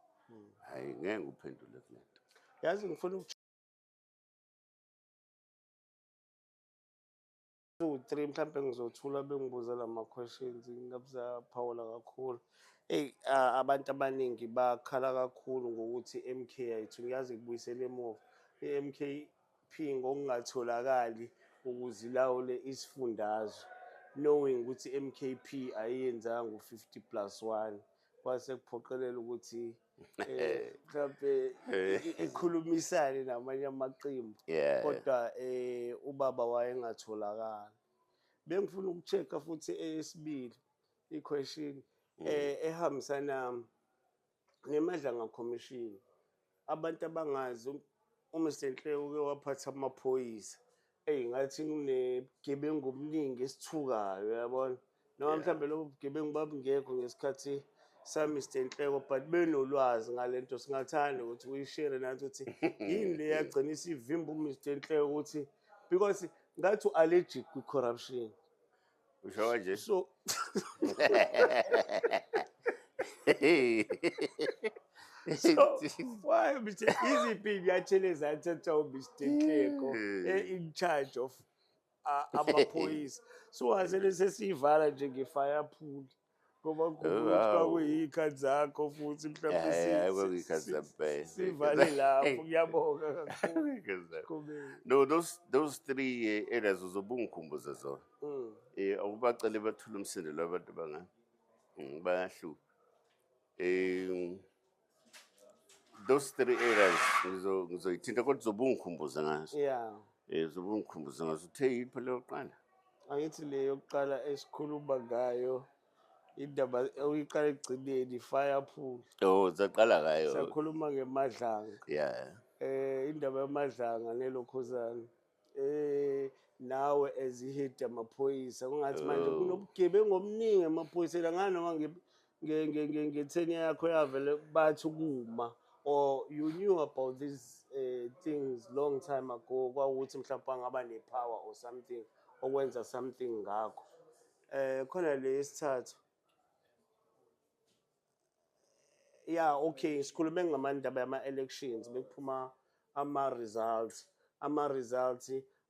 hayi ngeke uphendule kule nto. Yazi ngifuna 2-3 mhlampe ngizothula bengibuza lama-questions ngabuzaphawula kakhulu. Abantu abaningi bakhala kakhulu ngokuthi i-MK yethu ngiyazi kubuyisela emuva. I-MKP ngokungatholakali ukuze ilawule isifundazwe, knowing ukuthi i-MKP ayiyenzanga u-50+1 kwase kuphoqelela ukuthi mhlampe ikhulumisane namanye amaqembu, kodwa ubaba wayengatholakala. Bengifuna ukucheck futhi eyesibili i-question ehambisana neMadlanga Commission. Abantu abangazi uMr Nhleko uke waphatha amaphoyisa ngathi kunebugebengu obuningi esithukayo, yabona, noma mhlambe lobo bugebengu babungekho ngesikhathi Mr Nhleko, but benolwazi ngalento. Singathanda ukuthi uyishare nathi ukuthi yini le yagcina isivimba uMr Nhleko ukuthi because ngathi allergic kwi-corruption. Usho nje? So so why Mr. Iziphi nyathelo ezathathwa uMr Nhleko in charge of amaphoyisa? So wazele sesiyivala nje nge-fire pool ngoba kwakuyikhathi zakho futhi mhlawumbe sivale lapho. Ngiyabonga kakhulu. No, those three areas uzobungikhumbuza zona. Awubacele bathula umsindo labantu bayahluka. Those three areas ngizoyithinta kodwa uzobungikhumbuza ngazo. Yeah. Uzobungikhumbuza ngazo. Uthe yiphi leyo yokuqala? Angithi le yokuqala esikhuluma ngayo indaba uyiqala ekugcineni, fire pool. Oh, zaqala ngayo. Sakhuluma ngeMadlanga. Yeah. Indaba yaMadlanga nelokhuzana. Nawe as i-head amaphoyisa kungathi manje kunobugebengu obuningi emaphoyiseni, nganoma nge-tenure yakho yavele bathi ukuma, or you knew about these things long time ago, kwawukuthi mhlawumbe angaba ne-power or something okwenza something ngakho. Khona le yesithathu. Yeah, okay, sikhulume ngamandaba yama-elections bekuphuma ama-results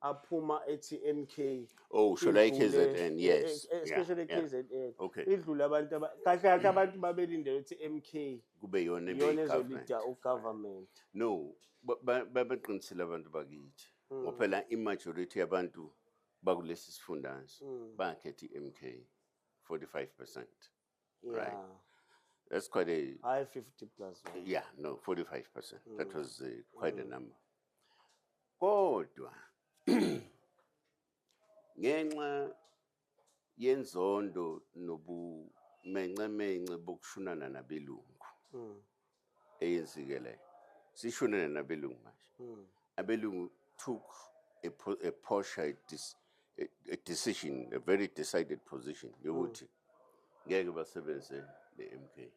aphuma ethi MK. Oh, should I KZN? Yes. Especially KZN. Okay. Idlule abantu kahle abantu babelindele ukuthi MK kube yona ezolida ugovernment. No, babeqinisile abantu bakithi. Ngoba i-majority yabantu bakulesi sifundazwe bakhetha i-MK 45%. Right. That's quite a high 50+1. Yeah, no, 45%. That was quite a number. Kodwa ngenxa yenzondo nobumencemence bokushunana nabelungu eyenzikele sishunene nabelungu manje. Abelungu took a posture a decision, a very decided position yokuthi ngeke basebenze le-MK.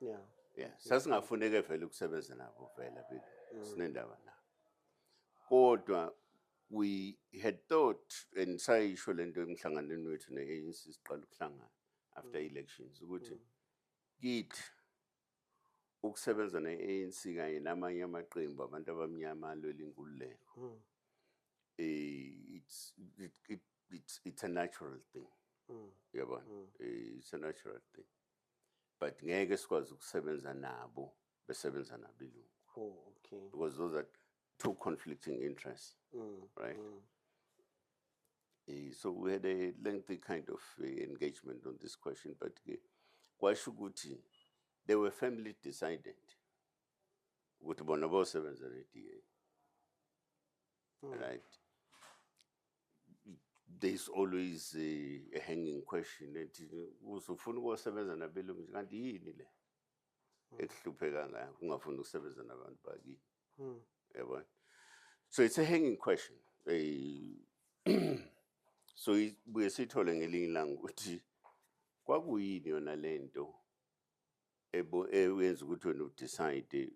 Yeah, sasingafuneke vele ukusebenza nabo vele abelungu, sinendaba nabo. Kodwa we had thought, and sayisho lento emhlanganweni wethu ne-ANC siqala ukuhlangana after elections ukuthi kithi ukusebenza ne-ANC kanye namanye amaqembu abantu abamnyama alwela inkululeko it's a natural thing. Yabona, it's a natural thing. But ngeke sikwazi ukusebenza nabo besebenza nabelungu. Oh, okay. Because those are two conflicting interests, right? So we had a lengthy kind of engagement on this question, but Kwashuguti, they were family decided. With Bonobo 7 right? There's always a hanging question that usufuna ukusebenza nabelungu kanti yini le ekuhlupheka ngayo ungafuna ukusebenza nabantu bakithi. Yabona? So it's a hanging question. So we sithole ngelinye ilanga ukuthi kwakuyini yona lento eyenza ukuthi wena udecide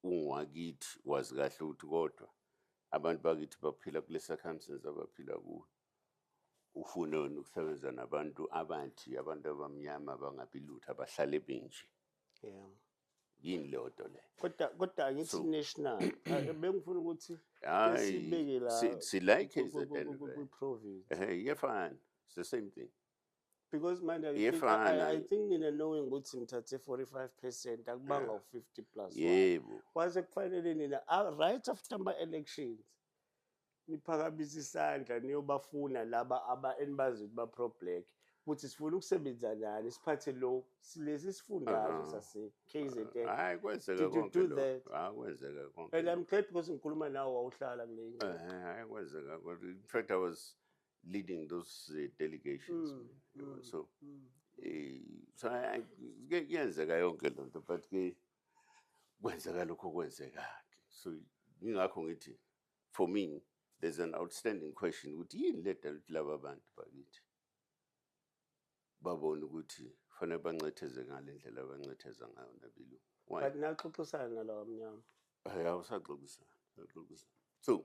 ungwakithi wazi kahle ukuthi kodwa abantu bakithi baphila kule circumstances abaphila kuwo. Ufuna wena ukusebenza nabantu abantu abamnyama abangabi lutho abahlale benje. Yeah. Yini le nto le? Kodwa ngithi national bengifuna ukuthi sibeke la like province. Yeah, fine. It's the same thing. Because man, I think in a knowing ukuthi ngithathe 45% akubanga u50 plus. Yebo. Waze kufanele nina right after ama elections niphakamisa isandla niyobafuna laba enibazi ba pro black ukuthi sifuna ukusebenza nani siphathe lo silesi sifundazwe sase KZN. Hayi kwenzeka konke lokho. Kwenzeka konke. And I'm glad because ngikhuluma nawe wawuhlala kule ingxoxo. Hayi kwenzeka kodwa in fact I was leading those delegations. So so kuyenzeka yonke lonto but ke kwenzeka lokho kwenzeka. So ngingakho ngithi for me there's an outstanding question ukuthi yini le laba abantu bakithi babona ukuthi fanele bancetheze ngale ndlela abancetheza ngayo nabelungu. But naxoxisana nalawa mnyama. Awusaxoxisana. So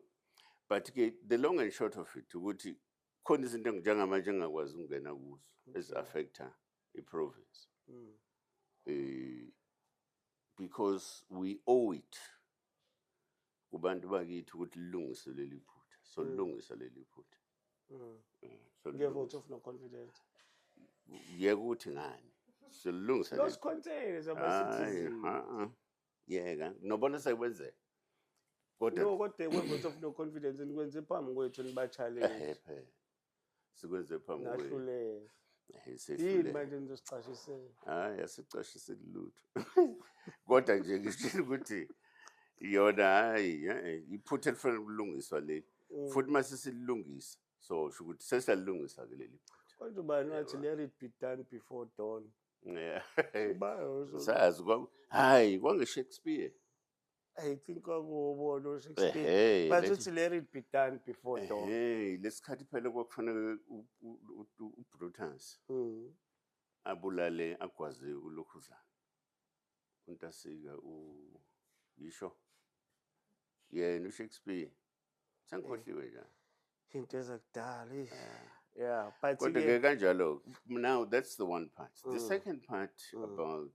but ke the long and short of it ukuthi khona izinto njengamanje engakwazi ukungena kuzo ezi-affecta i-province. Because we owe it kubantu bakithi ukuthi lilungise leli phutha. So lilungise leli phutha. Vote of no confidence. Yeke ukuthi ngani? So lilungise leli. Those containers abasithizini. Yeka nobona sekwenzeka. No, kodwa vote of no confidence nikwenze phambi kwethu niba-challenge. Sikwenze phambi kwethu. Nahlule. Yini manje nizosicashisela? Hayi asicashiseli lutho. Kodwa nje ngishilo ukuthi yona hayi iphutha elifanele ukulungiswa leli. Futhi mase silungisa so usho ukuthi sesalungisa ke leli phutha. Kodwa bani wathi let it be done before dawn. Yeah. Bayo sazi hayi kwange Shakespeare. I think akubona Shakespeare. But uthi let it be done before dawn. Lesikhathi phela kwakufanele uBrutus abulale agwaze uLokhuzana. Untasika yisho. Yena uShakespeare. Sengikhohliwe nje. Into ezakudala. Yeah, but kodwa kanjalo now that's the one part. The second part about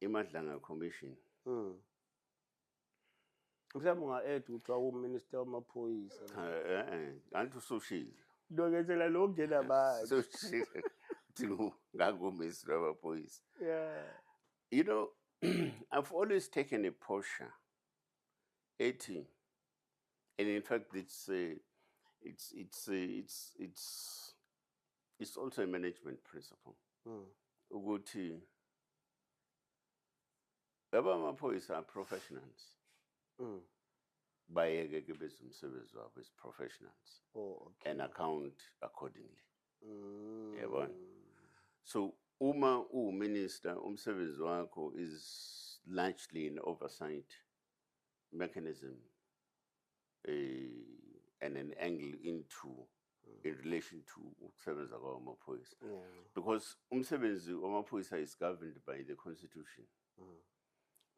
iMadlanga Commission. Mhlawumbe unga-add ukuthi wawu-minister wamaphoyisa. Anti usushile. Nokenzela lo ngena manje. Sushile. Ngaku-minister wamaphoyisa. Yeah. You know, I've always taken a posture, 18, and in fact, it's also a management principle. Ukuthi laba amaphoyisa are professionals. Bayeke ke benze umsebenzi wabo as professionals. Oh, okay. And account accordingly. Yabona. So uma minister umsebenzi wakho is largely an oversight mechanism and an angle into in relation to ukusebenza kwamaphoyisa. Because umsebenzi wamaphoyisa is governed by the constitution.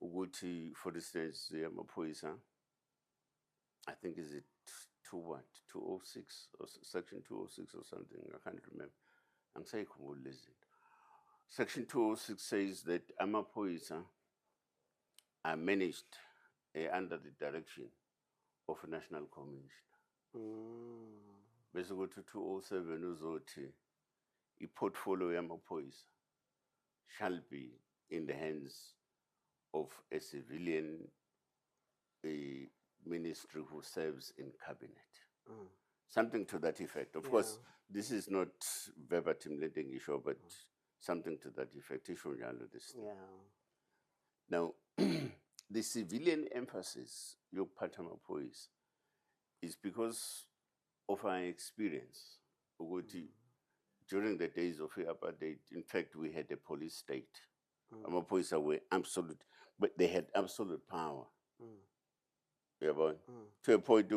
Ukuthi for instance amaphoyisa I think is it 206 or section 206 or something, I can't remember. Angisayikhumbula lezi zinto. Section 206 says that amaphoyisa are managed under the direction of a national commissioner. Bese kuthi 207 uzothi i-portfolio yamaphoyisa shall be in the hands of a civilian ministry who serves in cabinet. Something to that effect. Of course, this is not verbatim letting issue, but something to that effect. This. Now, the civilian emphasis, your Patamapois, is because of our experience. During the days of apartheid, in fact, we had a police state. Amapoisa were absolute, but they had absolute power. To a point,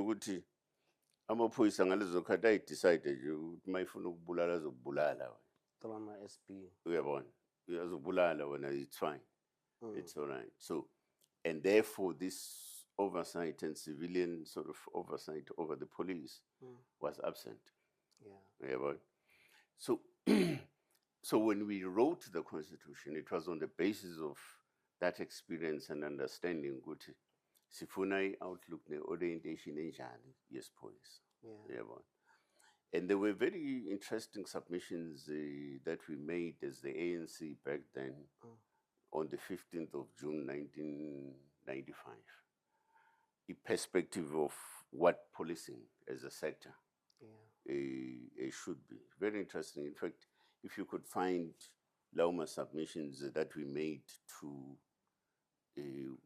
amaphoyisa ngalezokhathi ayidecide nje ukuthi mayifuna ukubulala azokubulala wena. Drama SP. Uyabona? Uyazobulala wena, it's fine. It's all right. So, and therefore this oversight and civilian sort of oversight over the police was absent. Uyabona? So so when we wrote the Constitution, it was on the basis of that experience and understanding ukuthi sifuna i-outlook ne-orientation enjani yesiphoyisa. And there were very interesting submissions that we made as the ANC back then on the 15th of June 1995. A perspective of what policing as a sector should be. Very interesting. In fact, if you could find Lauma submissions that we made to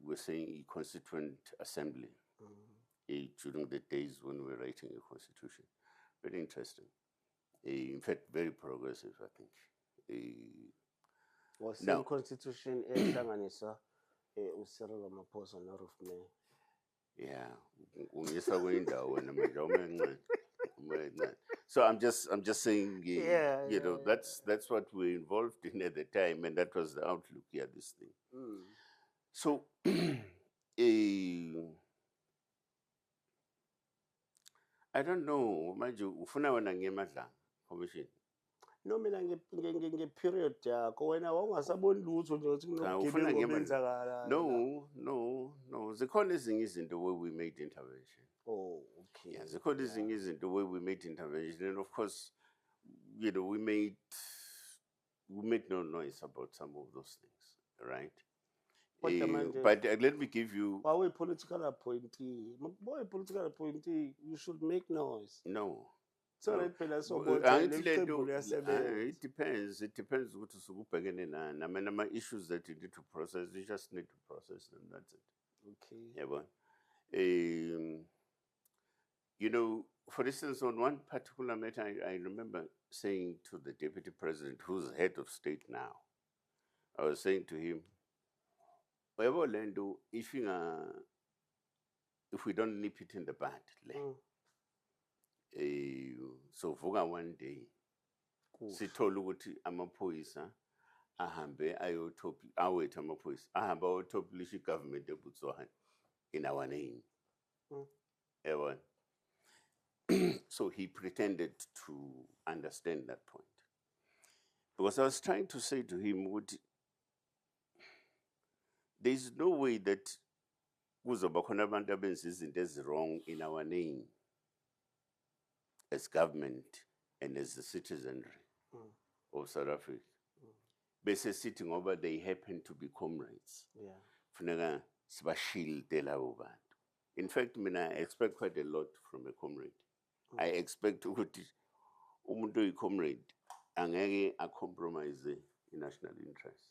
we're saying a constituent assembly during the days when we were writing a constitution. Very interesting. In fact, very progressive, I think. Was the constitution ehlanganisa uCyril Ramaphosa noRuth May? So I'm just saying, you know, that's what we're involved in at the time, and that was the outlook. This thing. So, I don't know, manje ufuna wena ngemadlanga commission. No, mina nge-period yakho wena wawungasaboni lutho nje ukuthi kunobugebengu obenzakala. No. Zikhona ezinye izinto where we made intervention. Oh, okay. Yeah, zikhona ezinye izinto where we made intervention, and of course, you know, we made no noise about some of those things, right? But let me give you. Why we political appointee? Boy, political appointee, you should make noise. No. So it depends. It depends what is I mean, my issues that you need to process, you just need to process them. That's it. Okay. You know, for instance, on one particular matter, I remember saying to the deputy president, who's head of state now, I was saying to him, if we don't nip it in the bud, so for one day, sithole ukuthi amaphoyisa ahambe awethu amaphoyisa ahambe ayothopilisha government eBotswana in our name. So he pretended to understand that point, because I was trying to say to him, there is no way that kuzoba khona abantu abenza izinto ezi-wrong in our name as government and as the citizenry of South Africa. Bese sithi ngoba they happen to be comrades. Funeka sibashilde labo bantu. In fact, I expect quite a lot from a comrade. I expect ukuthi umuntu oyi-comrade angeke compromise the national interest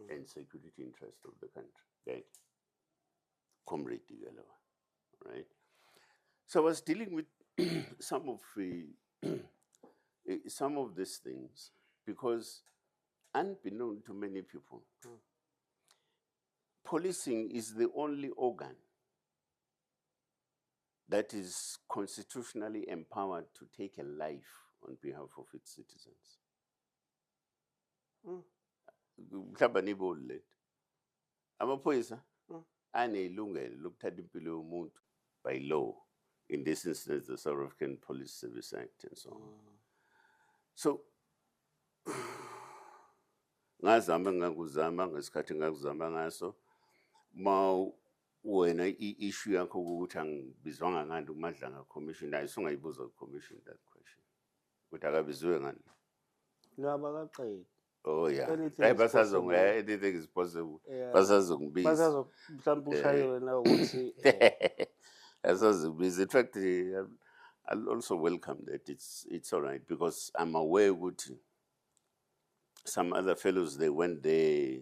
and security interest of the country. Right? Comrade together, right? So I was dealing with some of these things because, unbeknown to many people, policing is the only organ that is constitutionally empowered to take a life on behalf of its citizens. Amaphoyisa anelungelo lokuthatha impilo yomuntu by law. In this instance, the South African Police Service Act and so on. So ngazama ngakuzama ngesikhathi ngakuzama ngaso ma wena i-issue yakho ukuthi angibizwanga ngani uMadlanga commission ayisungayibuza ku-commission that question ukuthi akabiziwe ngani Ngabakaqedi. oh yeah Anything anything is possible basazongibiza mhlawumbe ushaye wena ukuthi in fact I'll also welcome that it's all right because I'm aware ukuthi some other fellows they went there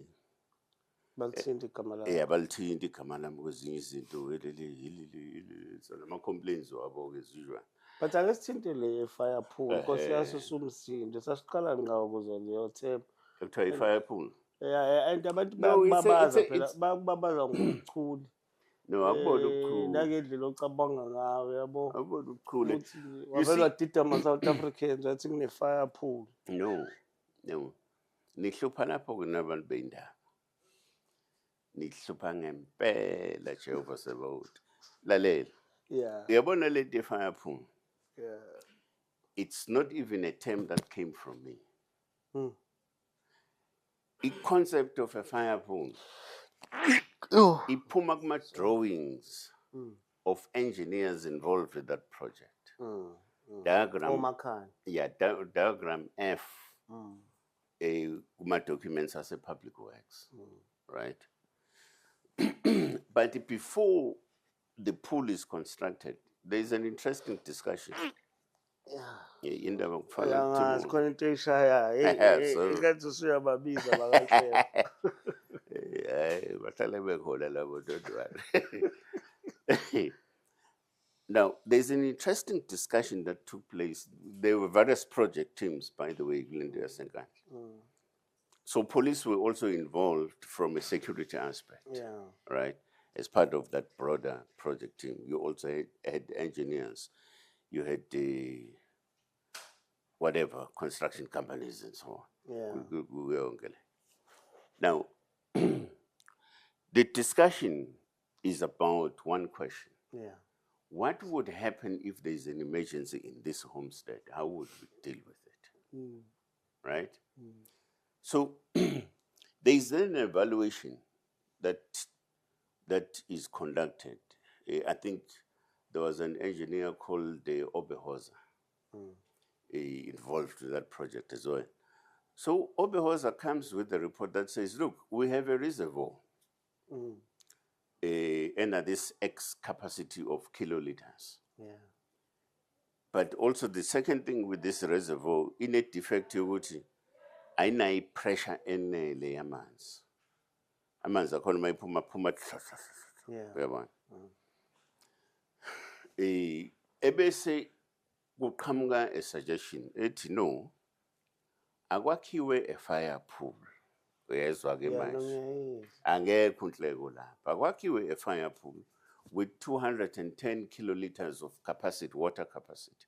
balithinta igama labo. balithinta igama lami kwezinye izinto ama-complaints wabo as usual. But angesithinte le fire pool because yasusa umsindo sasiqala ngawo kuze leyo themba. Kuthiwa i-fire pool. Yeah, and abantu bababaza phela bababaza ngokuchule. No, akubona ukukhulu. Nangendlela ocabanga ngayo yabo. Akubona ukukhulu. Wavela dida ama-South Africans wathi kune-fire pool. No. Nihlupha lapho kunabantu bey'ndaba. Nihlupha ngempela Jehova Sebaot. Lalela. Yeah. Uyabona le fire pool. Yeah. It's not even a term that came from me. The concept of a fire pool. Iphuma kuma-drawings of engineers involved with that project. Diagram. Yeah, diagram F. Documents as a public works, right? But before the pool is constructed, there is an interesting discussion. In the now, there's an interesting discussion that took place. There were various project teams, by the way, so police were also involved from a security aspect, right? As part of that broader project team. You also had engineers, you had the whatever, construction companies and so on. Now, the discussion is about one question. What would happen if there's an emergency in this homestead? How would we deal with it? Right? So there's then an evaluation that is conducted. I think there was an engineer called Obehoza involved with that project as well. So Obehoza comes with a report that says, look, we have a reservoir and this X capacity of kiloliters. But also the second thing with this reservoir, in a defectivity, ayinayo pressure enele yamanzi. Amanzi akhona mayiphuma uyabona. Ebese kuqhamuka a suggestion ethi no, akwakhiwe a fire pool. Uyezwa ke manje. Angekho inhleko lapha. Akwakhiwe a fire pool with 210 kiloliters of capacity, water capacity.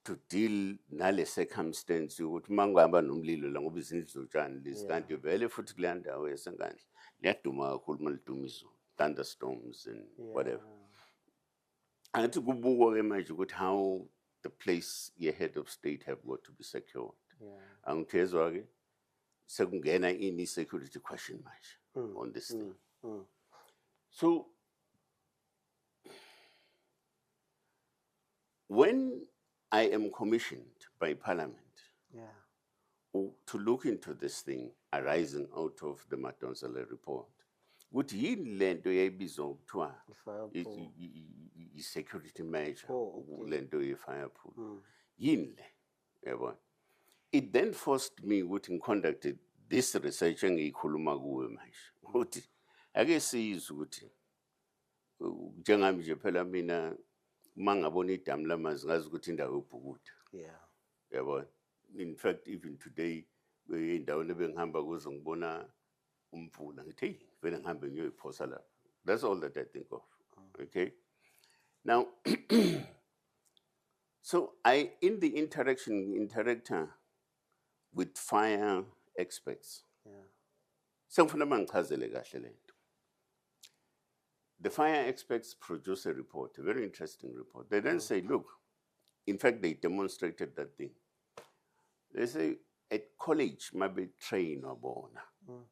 To deal nale circumstance ukuthi mangaba nomlilo la ngoba izindlutshana lezi kanti vele futhi kule ndawo yesengandla liyaduma kakhulu maliduma izulu, thunderstorms and whatever. Angithi kubukwa ke manje ukuthi how the place your head of state have got to be secured. Angithezwa ke sekungena in security question manje on this thing. So when I am commissioned by Parliament to look into this thing arising out of the Madonsela report, would yini lento yayibizwa ukuthiwa i-security measure, lento ye-fire pool. Yini le, yabona. It then forced me ukuthi ngiconducted this research engiyikhuluma kuwe manje. Ukuthi ake sizwe ukuthi njengami nje phela mina mangabona idamu lamanzi ngazi ukuthi indawo yobhukuda. Yabona. In fact, even today, indawo ebengihamba kuzo ngibona umfula ngithi hey vele ngihambe ngiyoyiphosa lapha. That's all that I think of. Okay. Now, so in the interactor with fire experts. Sengifuna mangichazele kahle lento. The fire experts produce a report, a very interesting report. They then say, look, in fact, they demonstrated that thing. They say at college mabe train wabona Mm.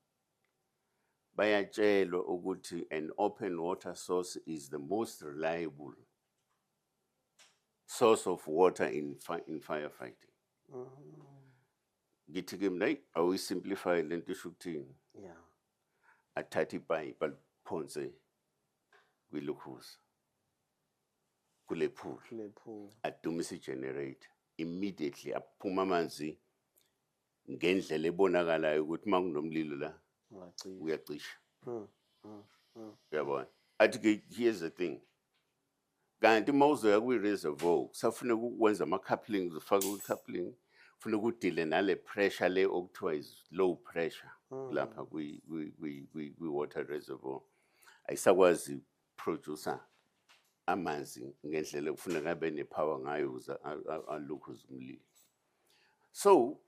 bayatshelwa ukuthi an open water source is the most reliable source of water in firefighting. Ngithi ke mina awuyisimplify lento isho ukuthini. Yeah. Athatha ipipe aliphonse kwilokhuza kule pool adumise igenerator immediately aphuma amanzi ngendlela ebonakalayo ukuthi makunomlilo la uyacisha. Uyabona athi ke here's the thing kanti mawuzoya kwi reservoir kusafuna ukwenza ama couplings ufaka u coupling ufuna ukudile nale pressure le okuthiwa is low pressure lapha kwi water reservoir ayisakwazi producer amanzi ngendlela kufuneka abe nepower ngayo ukuze alukhuze umlilo. So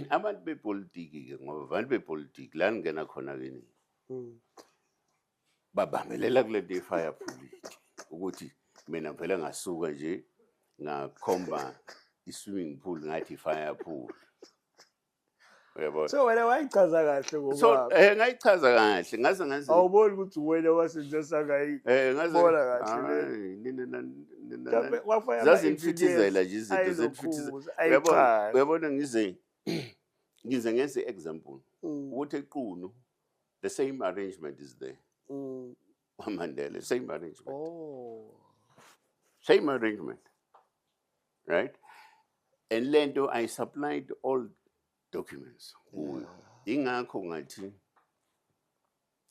abantu bepolitiki ke ngoba abantu bepolitiki la ngena khona ke ni babambelela kule nto fire police ukuthi mina phela ngasuka nje ngakhomba i-swimming pool ngathi fire pool. Uyabona so wena wayichaza kahle ngoba so ngayichaza kahle ngaze awuboni ukuthi wena wasenza ngayibona kahle zazinifithizela nje izinto zenifithizela. Uyabona ngize ngenze example ukuthi equnu the same arrangement is there. Mandela same arrangement. Same arrangement, right? And lento I supplied all documents. Ingakho ngathi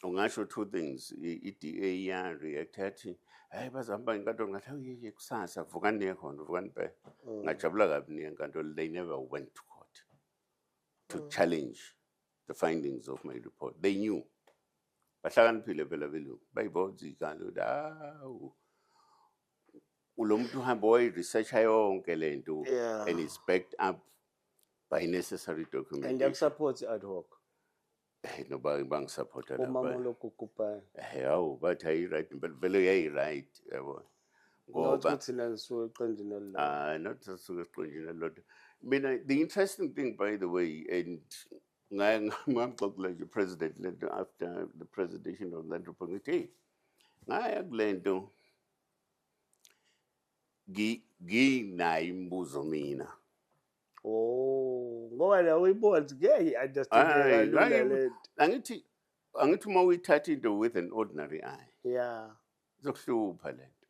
ungasho two things. I-DA ya react athi hayi bazahamba inkantolo ngathi kusasa vukani khona vukani pe. Ngajabula kabi nenkantolo they never went to court to challenge the findings of my report. They knew. Bahlakaniphile phela belungu bayibona ikalo dawu ulomuntu uhamba way research yonke lento and it's backed up by necessary documentation. And you support ad hoc. No bang supporter la. Umama lokugubha. Hawu bathi ayi right but vele yayi right yabo. Ngoba thina nisuke eqendini la. Not suke eqendini la. Mina the interesting thing by the way and ngangixoxela nje president lento after the presentation of that report ngithi ngaya kulento nginayo imibuzo mina. Ngoba la uyibona ngeke understand lento. Angithi uma uyithatha into with an ordinary eye. Yeah. Zokuhlupha lento.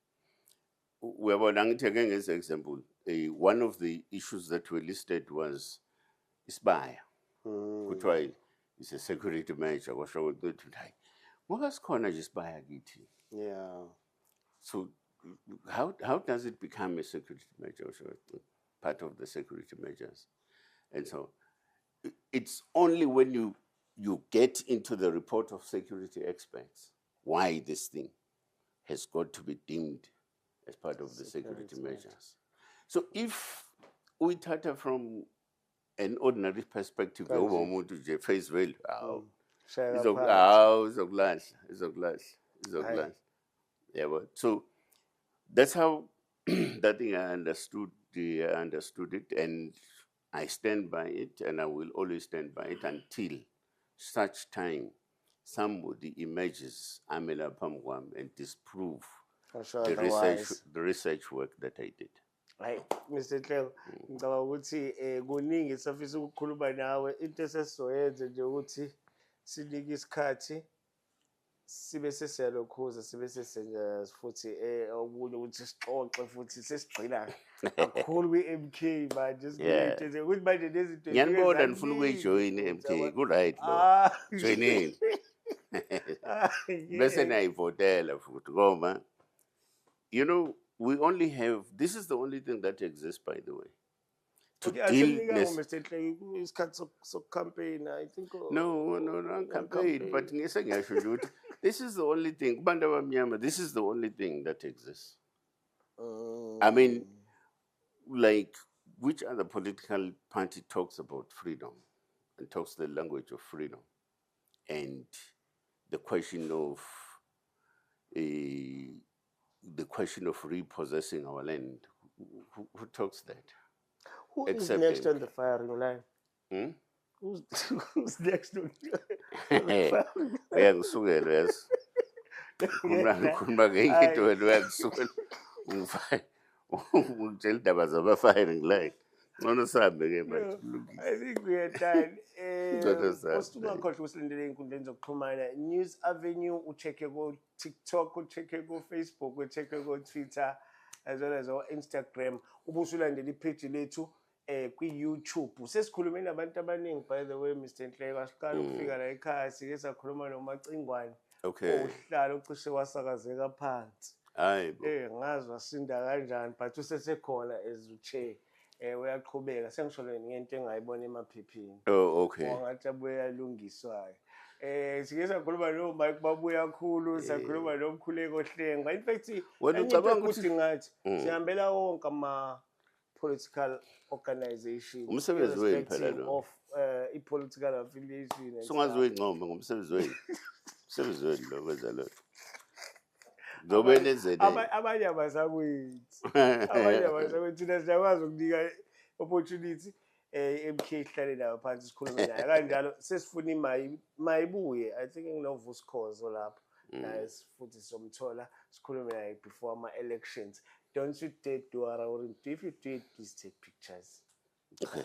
Uyabona ngithi ake ngenze example one of the issues that were listed was isibaya. Kuthiwa is a security measure kwasho ukuthi hayi ngoba sikhona nje isibaya kithi. Yeah. So how does it become a security measure? Part of the security measures. And so it's only when you get into the report of security experts why this thing has got to be deemed as part of the security measures. So if we start from an ordinary perspective, face value, yeah, but so that's how that thing I understood it, and I stand by it, and I will always stand by it until such time somebody emerges Amela Pamwam and disprove the research work that I did. Hayi Mr. Hlelo ngicabanga ukuthi kuningi safisa ukukhuluma nawe into esesizoyenza nje ukuthi sinike isikhathi sibe sesiyalokhuza sibe sesenza futhi okunye ukuthi sixoxe futhi sesigcina kakhulu kwi-MK manje sikuletheze ukuthi manje nezinto ngiyanibona nifuna ukuyijoin i-MK ku right lo joinini bese nayivotela futhi ngoba you know we only have, this is the only thing that exists, by the way. To deal campaign, I think. No, campaign. But this is the only thing. This is the only thing that exists. I mean, like, which other political party talks about freedom and talks the language of freedom and the question of repossessing our land? Who talks that? Who is next on the firing line? Who's next on uyangisukela yazi khuluma ngenye into wena uyangisukela ungitshela indaba zabafayini ngilike ngcono sihambe-ke manje I think we are done. Ngcono sihambe. Usingakhohlwa usilandele ey'nkundleni zokuxhumana. News Avenue, ucheck-e ku-TikTok, ucheck-e ku-Facebook, ucheck-e ku-Twitter, as well as Instagram. Ubusulandela ipage lethu kwi-YouTube. Sesikhulume nabantu abaningi, by the way, Mr. Nhleko. Asiqala ukufika la ekhaya sike sakhuluma noMacingwane. Okay. Uhlala ucishe wasakazeka phansi. Hayi bo. Ngazi wasinda kanjani, but usesekhona as uchair. Uyaqhubeka sengisho ngento engayibona emaphepheni. Oh, okay. Ngathi abuye alungiswayo. Sike sakhuluma noMike babuya kakhulu, sakhuluma noMkhuleko Hlenga. In fact, wena ucabanga ukuthi ngathi sihambela wonke ama political organization. Umsebenzi wenu phela lo. Of i-political affiliation. Sungazi wencombe ngomsebenzi wenu. Umsebenzi wenu lo kwenza lo. Zobe nenzene. Abanye abasakwenzi. Abanye abasakwenzi thina siyakwazi ukunika opportunity MK ihlale nayo phansi sikhulume naye kanjalo sesifuna mayibuye. I think nginovusikhozo lapho naye futhi somthola sikhulume naye before ama elections. Don't you dare do around. If you do it, please take pictures. Okay.